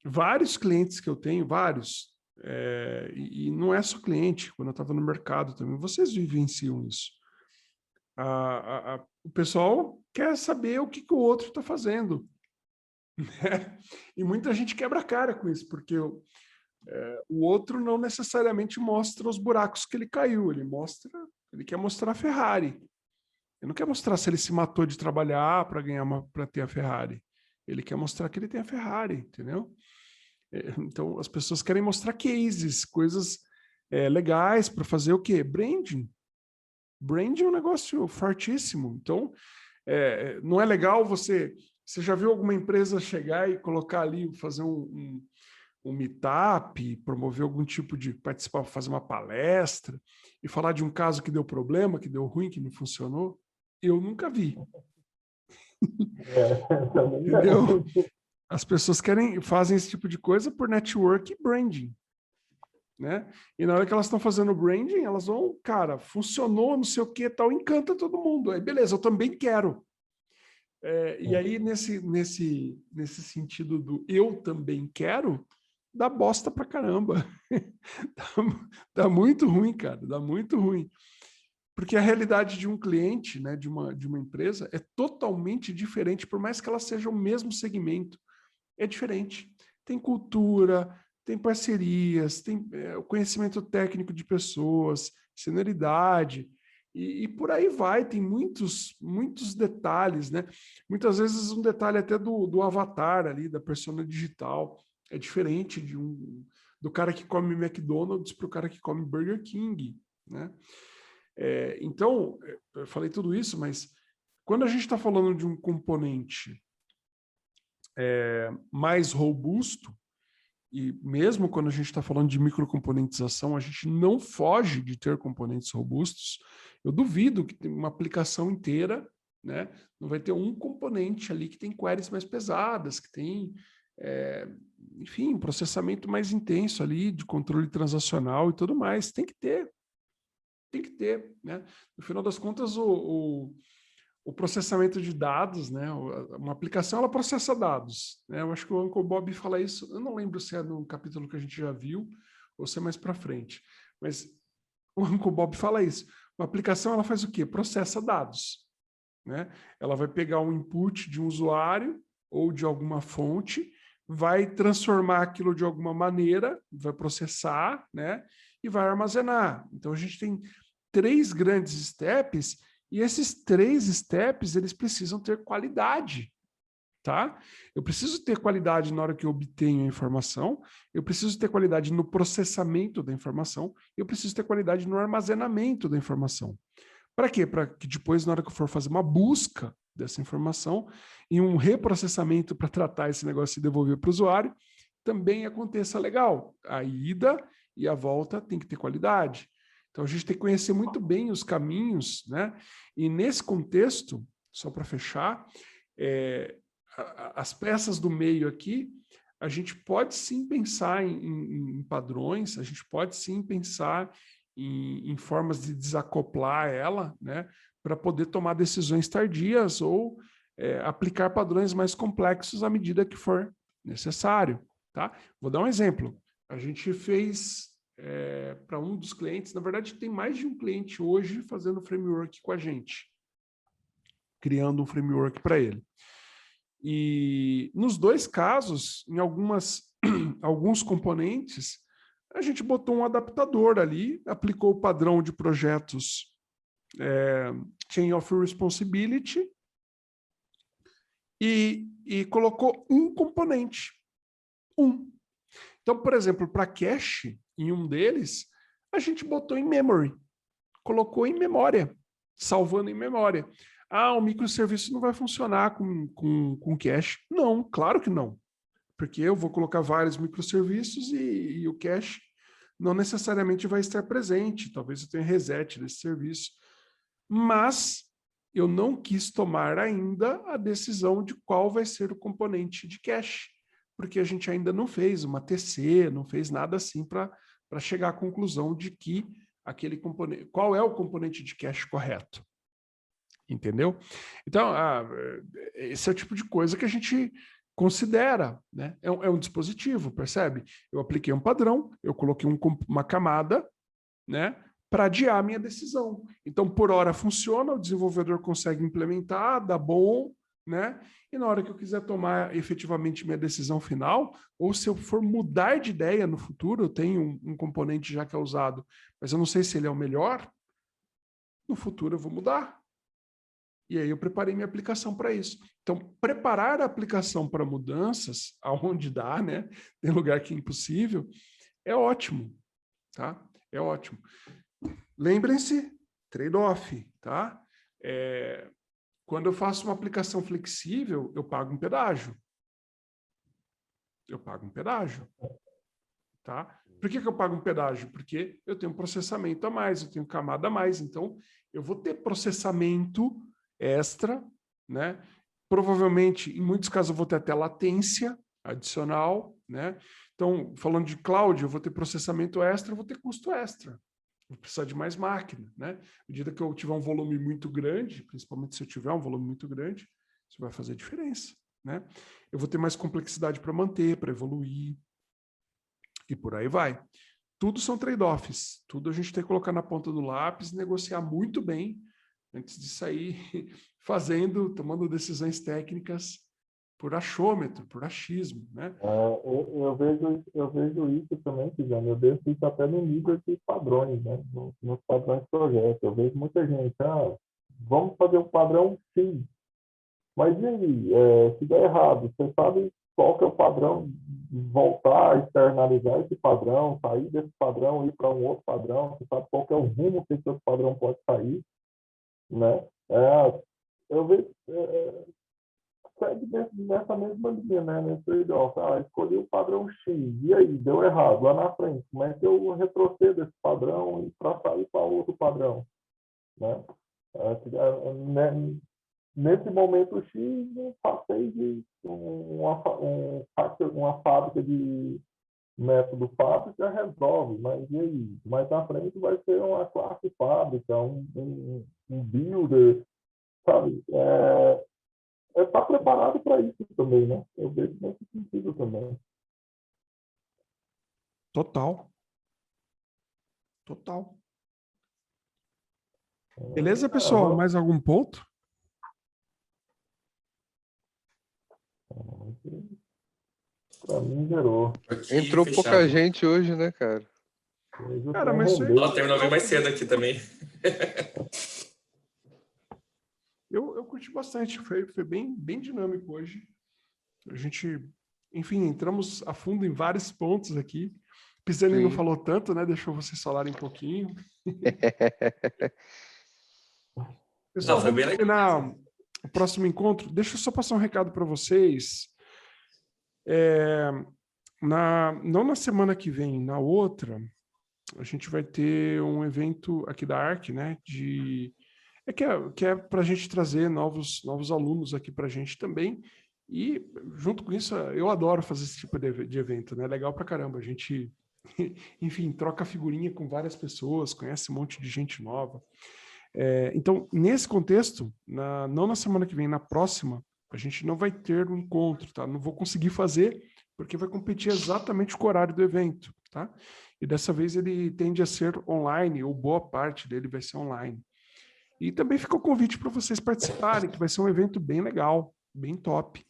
Vários clientes que eu tenho, vários, e não é só cliente, quando eu estava no mercado também, vocês vivenciam isso. O pessoal quer saber o que o outro está fazendo. né? E muita gente quebra a cara com isso, porque o outro não necessariamente mostra os buracos que ele caiu, ele quer mostrar a Ferrari. Ele não quer mostrar se ele se matou de trabalhar para ter a Ferrari. Ele quer mostrar que ele tem a Ferrari, entendeu? Então, as pessoas querem mostrar cases, coisas legais para fazer o quê? Branding. Branding é um negócio fortíssimo. Então, não é legal você já viu alguma empresa chegar e colocar ali, fazer um meetup, promover algum tipo de participar, fazer uma palestra e falar de um caso que deu problema, que deu ruim, que não funcionou? Eu nunca vi. Entendeu? As pessoas fazem esse tipo de coisa por network e branding, né? E na hora que elas estão fazendo branding, elas vão, cara, funcionou, não sei o que, tal, encanta todo mundo. Aí, beleza, eu também quero. E aí, nesse sentido do eu também quero, dá bosta pra caramba. Dá muito ruim, cara, dá muito ruim. Porque a realidade de um cliente, né, de uma empresa, é totalmente diferente, por mais que ela seja o mesmo segmento. É diferente. Tem cultura, tem parcerias, tem o conhecimento técnico de pessoas, senioridade, e por aí vai, tem muitos detalhes, né? Muitas vezes um detalhe até do avatar ali, da persona digital, é diferente do cara que come McDonald's para o cara que come Burger King, né? Então, eu falei tudo isso, mas quando a gente está falando de um componente mais robusto, e mesmo quando a gente está falando de microcomponentização, a gente não foge de ter componentes robustos. Eu duvido que tem uma aplicação inteira, né, não vai ter um componente ali que tem queries mais pesadas, que tem, enfim, um processamento mais intenso ali, de controle transacional e tudo mais. Tem que ter, né? No final das contas, o processamento de dados, né? Uma aplicação, ela processa dados, né? Eu acho que o Uncle Bob fala isso, eu não lembro se é no capítulo que a gente já viu ou se é mais para frente, mas o Uncle Bob fala isso. Uma aplicação, ela faz o quê? Processa dados, né? Ela vai pegar um input de um usuário ou de alguma fonte, vai transformar aquilo de alguma maneira, vai processar, né? E vai armazenar. Então, a gente tem 3 grandes steps, e esses 3 steps, eles precisam ter qualidade, tá? Eu preciso ter qualidade na hora que eu obtenho a informação, eu preciso ter qualidade no processamento da informação, eu preciso ter qualidade no armazenamento da informação. Para quê? Para que depois, na hora que eu for fazer uma busca dessa informação e um reprocessamento para tratar esse negócio e devolver para o usuário, também aconteça legal. A ida e a volta tem que ter qualidade. Então, a gente tem que conhecer muito bem os caminhos, né? E nesse contexto, só para fechar, as peças do meio aqui, a gente pode sim pensar em padrões, a gente pode sim pensar em formas de desacoplar ela, né? Para poder tomar decisões tardias ou aplicar padrões mais complexos à medida que for necessário, tá? Vou dar um exemplo. A gente fez para um dos clientes, na verdade tem mais de um cliente hoje fazendo framework com a gente, criando um framework para ele. E nos 2 casos, em alguns componentes, a gente botou um adaptador ali, aplicou o padrão de projetos Chain of Responsibility e colocou um componente. Então, por exemplo, para cache, em um deles, a gente botou em memory, colocou em memória, salvando em memória. O microserviço não vai funcionar com cache. Não, claro que não. Porque eu vou colocar vários microserviços e o cache não necessariamente vai estar presente. Talvez eu tenha reset desse serviço. Mas eu não quis tomar ainda a decisão de qual vai ser o componente de cache, porque a gente ainda não fez uma TC, não fez nada assim para chegar à conclusão de que aquele componente, qual é o componente de cache correto. Entendeu? Então, esse é o tipo de coisa que a gente considera, né? É um dispositivo, percebe? Eu apliquei um padrão, eu coloquei uma camada, né? Para adiar a minha decisão. Então, por hora funciona, o desenvolvedor consegue implementar, dá bom, né? e na hora que eu quiser tomar efetivamente minha decisão final, ou se eu for mudar de ideia no futuro, eu tenho um componente já que é usado, mas eu não sei se ele é o melhor, no futuro eu vou mudar. E aí eu preparei minha aplicação para isso. Então, preparar a aplicação para mudanças, aonde dá, né? Tem lugar que é impossível, é ótimo, tá? É ótimo. Lembrem-se, trade-off, tá? Quando eu faço uma aplicação flexível, eu pago um pedágio. Eu pago um pedágio, tá? Por que eu pago um pedágio? Porque eu tenho processamento a mais, eu tenho camada a mais, então eu vou ter processamento extra, né? Provavelmente, em muitos casos, eu vou ter até latência adicional, né? Então, falando de cloud, eu vou ter processamento extra, eu vou ter custo extra. Vou precisar de mais máquina, né? À medida que eu tiver um volume muito grande, principalmente se eu tiver um volume muito grande, isso vai fazer diferença, né? Eu vou ter mais complexidade para manter, para evoluir, e por aí vai. Tudo são trade-offs, tudo a gente tem que colocar na ponta do lápis, negociar muito bem, antes de sair tomando decisões técnicas por achômetro, por achismo, né? Eu vejo isso também, Tijano, eu vejo isso até no nível de padrões, né? Nos padrões de projeto. Eu vejo muita gente, vamos fazer um padrão X, mas e aí, se der errado, você sabe qual que é o padrão, voltar a externalizar esse padrão, sair desse padrão e ir para um outro padrão, você sabe qual que é o rumo que esse outro padrão pode sair, né? Eu vejo, segue nessa mesma linha, né? Nesse trade-off. Escolhi o padrão X, e aí, deu errado, lá na frente, como é que eu retrocedo esse padrão para sair para outro padrão, né? Nesse momento X, eu passei de uma fábrica de método fábrica resolve, mas e aí? Mais na frente vai ser uma classe fábrica, um builder, sabe? Estar preparado para isso também, né? Eu vejo nesse sentido também. Total. Beleza, pessoal? Mais algum ponto? Para mim, gerou. Entrou pouca gente hoje, né, cara? Cara, mas isso aí... Ela terminou bem mais cedo aqui também. Eu curti bastante, foi bem dinâmico hoje. A gente, enfim, entramos a fundo em vários pontos aqui. Pisani não falou tanto, né? Deixou vocês falarem um pouquinho. Pessoal, vamos terminar o próximo encontro. Deixa eu só passar um recado para vocês. Não na semana que vem, na outra, a gente vai ter um evento aqui da ARC, né? Que é para a gente trazer novos alunos aqui para a gente também. E, junto com isso, eu adoro fazer esse tipo de evento, né? Legal pra caramba. A gente, enfim, troca figurinha com várias pessoas, conhece um monte de gente nova. Então, nesse contexto, não na semana que vem, na próxima, a gente não vai ter um encontro, tá? Não vou conseguir fazer, porque vai competir exatamente com o horário do evento, tá? E dessa vez ele tende a ser online, ou boa parte dele vai ser online. E também fica o convite para vocês participarem, que vai ser um evento bem legal, bem top.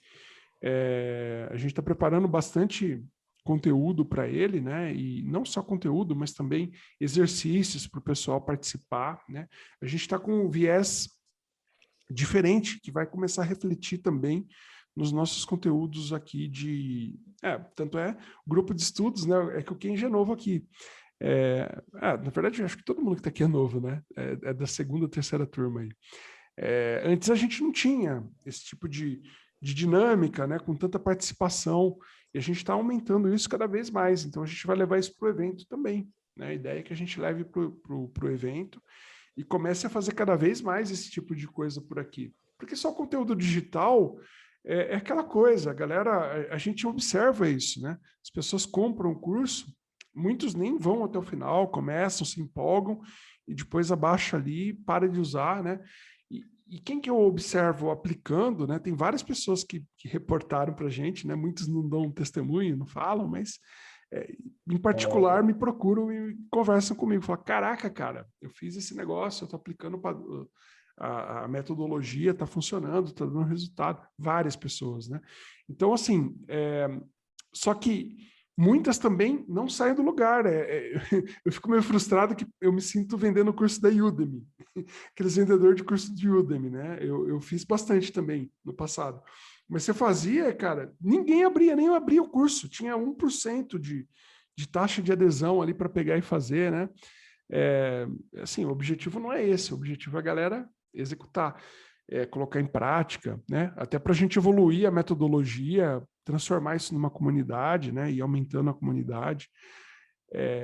A gente está preparando bastante conteúdo para ele, né? E não só conteúdo, mas também exercícios para o pessoal participar, né? A gente está com um viés diferente, que vai começar a refletir também nos nossos conteúdos aqui tanto o grupo de estudos, né? É que o Kenji é novo aqui. Na verdade, eu acho que todo mundo que está aqui é novo, né? É da segunda, terceira turma aí. Antes a gente não tinha esse tipo de dinâmica, né? Com tanta participação, e a gente está aumentando isso cada vez mais, então a gente vai levar isso para o evento também, né? A ideia é que a gente leve para o evento e comece a fazer cada vez mais esse tipo de coisa por aqui. Porque só conteúdo digital é aquela coisa, galera, a gente observa isso, né? As pessoas compram o curso, muitos nem vão até o final, começam, se empolgam e depois abaixa ali, para de usar, né? E quem que eu observo aplicando, né? Tem várias pessoas que reportaram para a gente, né? Muitos não dão testemunho, não falam, mas em particular me procuram e conversam comigo. Falam, caraca, cara, eu fiz esse negócio, eu estou aplicando a metodologia está funcionando, está dando resultado. Várias pessoas, né? Então, assim, só que muitas também não saem do lugar. Eu fico meio frustrado que eu me sinto vendendo o curso da Udemy. Aqueles vendedores de curso de Udemy, né? Eu fiz bastante também no passado. Mas você fazia, cara, ninguém abria, nem eu abria o curso. Tinha 1% de taxa de adesão ali para pegar e fazer, né? Assim, o objetivo não é esse. O objetivo é a galera executar, colocar em prática, né? Até para a gente evoluir a metodologia, transformar isso numa comunidade, né? E aumentando a comunidade.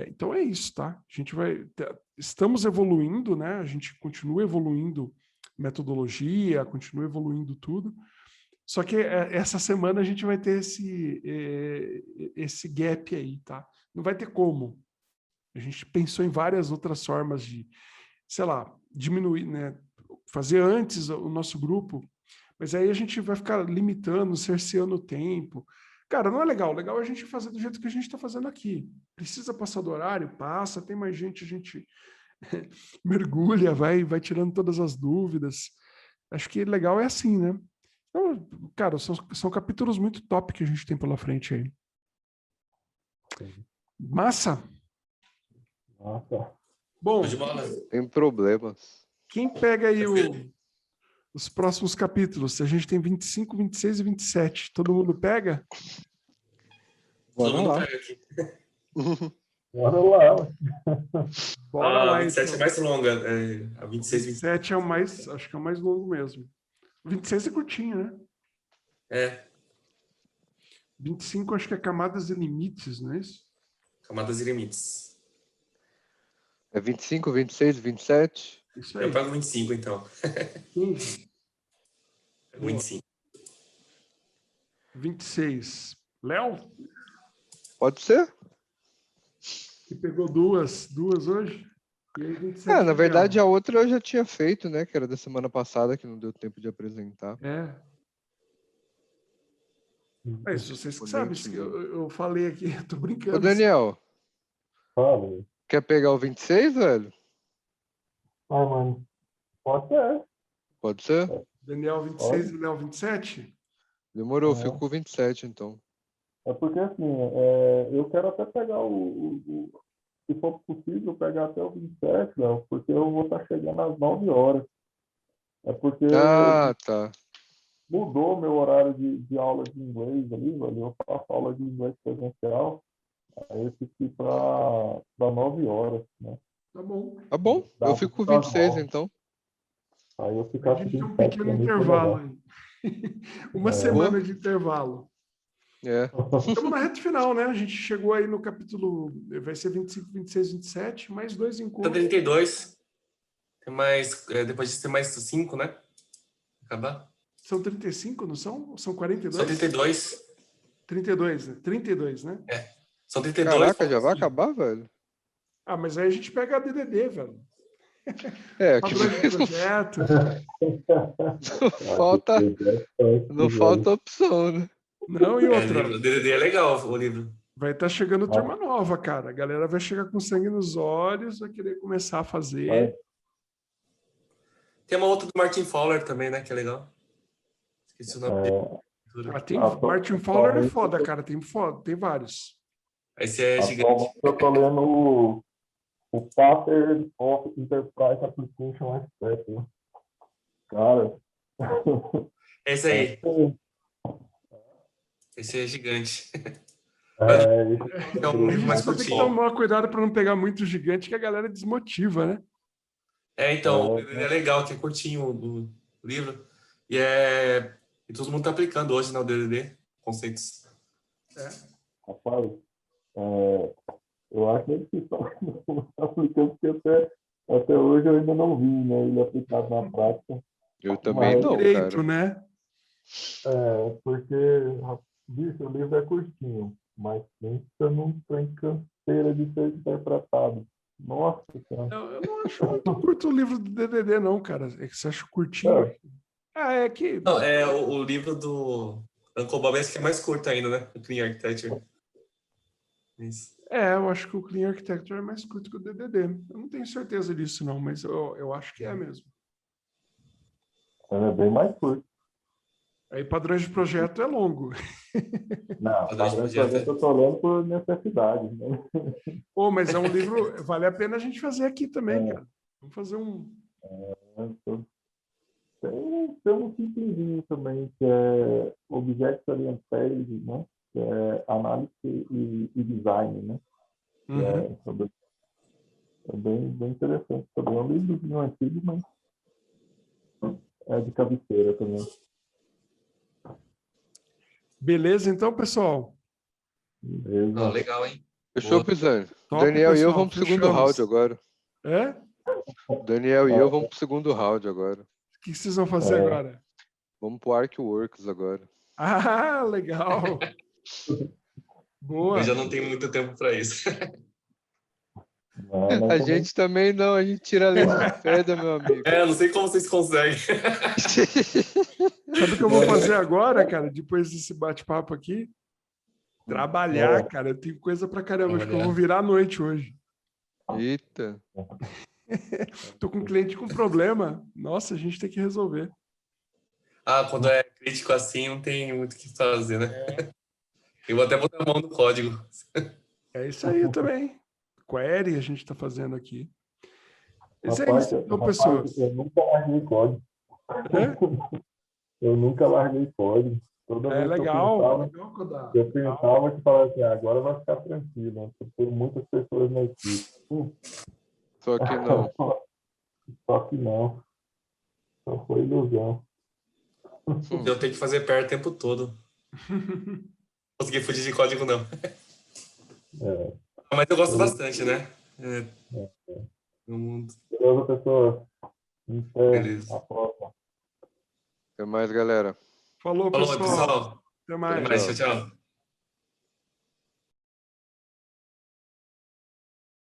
Então é isso, tá? A gente estamos evoluindo, né? A gente continua evoluindo metodologia, continua evoluindo tudo. Só que essa semana a gente vai ter esse gap aí, tá? Não vai ter como. A gente pensou em várias outras formas de, sei lá, diminuir, né? Fazer antes o nosso grupo, mas aí a gente vai ficar limitando, cerceando o tempo. Cara, não é legal. O legal é a gente fazer do jeito que a gente está fazendo aqui. Precisa passar do horário? Passa. Tem mais gente, a gente mergulha, vai tirando todas as dúvidas. Acho que legal é assim, né? Então, cara, são capítulos muito top que a gente tem pela frente aí. Massa? Nossa. Bom, Tem problemas. quem pega aí os próximos capítulos? A gente tem 25, 26 e 27. Todo mundo pega? Todo mundo Bora lá. pega aqui. Bora lá. Bora A lá, 27 então. é mais longa. A 26, 27 é o mais, acho que é o mais longo mesmo. 26 é curtinho, né? É, 25 acho que é camadas e limites, não é isso? camadas e limites. É 25, 26, 27? Isso aí. Eu pego 25, então. 15, Pego 25. 26. Léo, Pode ser? que pegou duas hoje. E aí 27 Na verdade, a Daniel. outra eu já tinha feito, né? Que era da semana passada, que não deu tempo de apresentar. É isso, vocês que sabem. Exponente. Eu falei aqui, eu tô brincando. Ô, Daniel, Fala. quer pegar o 26, velho? Ai, mano. Pode ser. Pode ser? Daniel 26 e Léo 27? Demorou, É. fico com o 27, então. É porque, assim, eu quero até pegar se for possível, pegar até o 27, Léo, porque eu vou estar chegando às 9 horas. É porque Ah, tá. mudou meu horário de aula de inglês ali, velho. Eu faço aula de inglês presencial, aí eu tive que ir para 9 horas, né? Tá bom. Tá bom, Dá eu fico com o pra 26, 9. então. Aí eu A ficar com gente tem um 27 pequeno pra mim, foi intervalo legal. aí. Uma semana de intervalo. É. Estamos na reta final, né? A gente chegou aí no capítulo, vai ser 25, 26, 27, mais 2 Tá encontros. 32. Tem mais. Depois disso tem mais 5, né? Acabar. São 35, não são? São 42? São 32. 32, né? 32, né? São 32. Caraca, já vai acabar, velho? Ah, mas aí a gente pega a DDD, velho. Aqui Padrões de projeto. não falta opção, né? Não, e outra, O DDD é legal, o livro. vai estar chegando turma nova, cara. A galera vai chegar com sangue nos olhos, vai querer começar a fazer. Tem uma outra do Martin Fowler também, né? Que é legal. Esqueci o nome dele. Martin Fowler é foda, cara. Tem vários. Esse é gigante. Atualmente eu tô lendo o Pattern of Enterprise Application Expert, né? Cara. Esse aí. Esse é gigante. É um livro mais Só tem que curtinho. tomar cuidado para não pegar muito gigante, que a galera desmotiva, né? Então, é legal, que é curtinho o livro. E todo mundo tá aplicando hoje no DDD, conceitos. Rapaz, eu acho que ele está aplicando, porque até hoje eu ainda não vi, né, ele aplicado na prática. Eu também não, direito, cara. né? Porque, bicho, o livro é curtinho, mas pensa num trem canseira de ser interpretado. Nossa Senhora. Eu não acho muito curto o livro do DDD, não, cara. É que você acha curtinho? É que... Não, o livro do Uncle Bob que é mais curto ainda, né? O Clean Architecture. Isso. Eu acho que o Clean Architecture é mais curto que o DDD. Eu não tenho certeza disso, não, mas eu acho que é mesmo. É bem mais curto. Aí padrões de projeto é longo. Não, Padrão de padrão de projeto, projeto eu tô lendo por necessidade, né? Pô, mas é um livro, vale a pena a gente fazer aqui também, É. cara. Vamos fazer um. Tem um simplesinho também, que é Object Oriented, né? Que é análise e design, né? Que Uhum. é bem interessante também. É um livrozinho antigo, mas é de cabeceira também. Beleza, então, pessoal. Ah, Beleza. legal, hein? Fechou, Boa. Pisani. Top, Daniel e eu pessoal. vamos pro segundo round Fechamos. agora. É? Daniel e eu vamos pro segundo round agora. O que vocês vão fazer agora? Vamos pro Arcworks agora. Ah, legal. Boa. Eu já não tenho muito tempo para isso. Não, A gente também não, a gente tira leite de pedra, meu amigo. É, não sei como vocês conseguem. Sabe o que eu vou fazer agora, cara, depois desse bate-papo aqui? Trabalhar, cara. Eu tenho coisa pra caramba. Acho que eu vou virar a noite hoje. Eita. Tô com um cliente com problema. Nossa, a gente tem que resolver. Ah, quando é crítico assim, não tem muito o que fazer, né? Eu vou até botar a mão no código. É isso aí também. Query a gente tá fazendo aqui. Mas é Rapaz, isso, então, pessoas. eu nunca larguei código. É? Eu nunca larguei código. Toda É vez que legal. Legal, Kodá. eu pensava que falava assim, agora vai ficar tranquilo, né? Porque tem muitas pessoas na equipe. Só que não. Só que não. Só foi ilusão. Eu tenho que fazer PR o tempo todo. Não consegui fugir de código, não. Mas eu gosto bastante, né? No mundo. Beleza, pessoas. Até Beleza. a próxima. Até mais, galera. Falou, Falou, pessoal. pessoal. Até Até mais. mais. Tchau, tchau.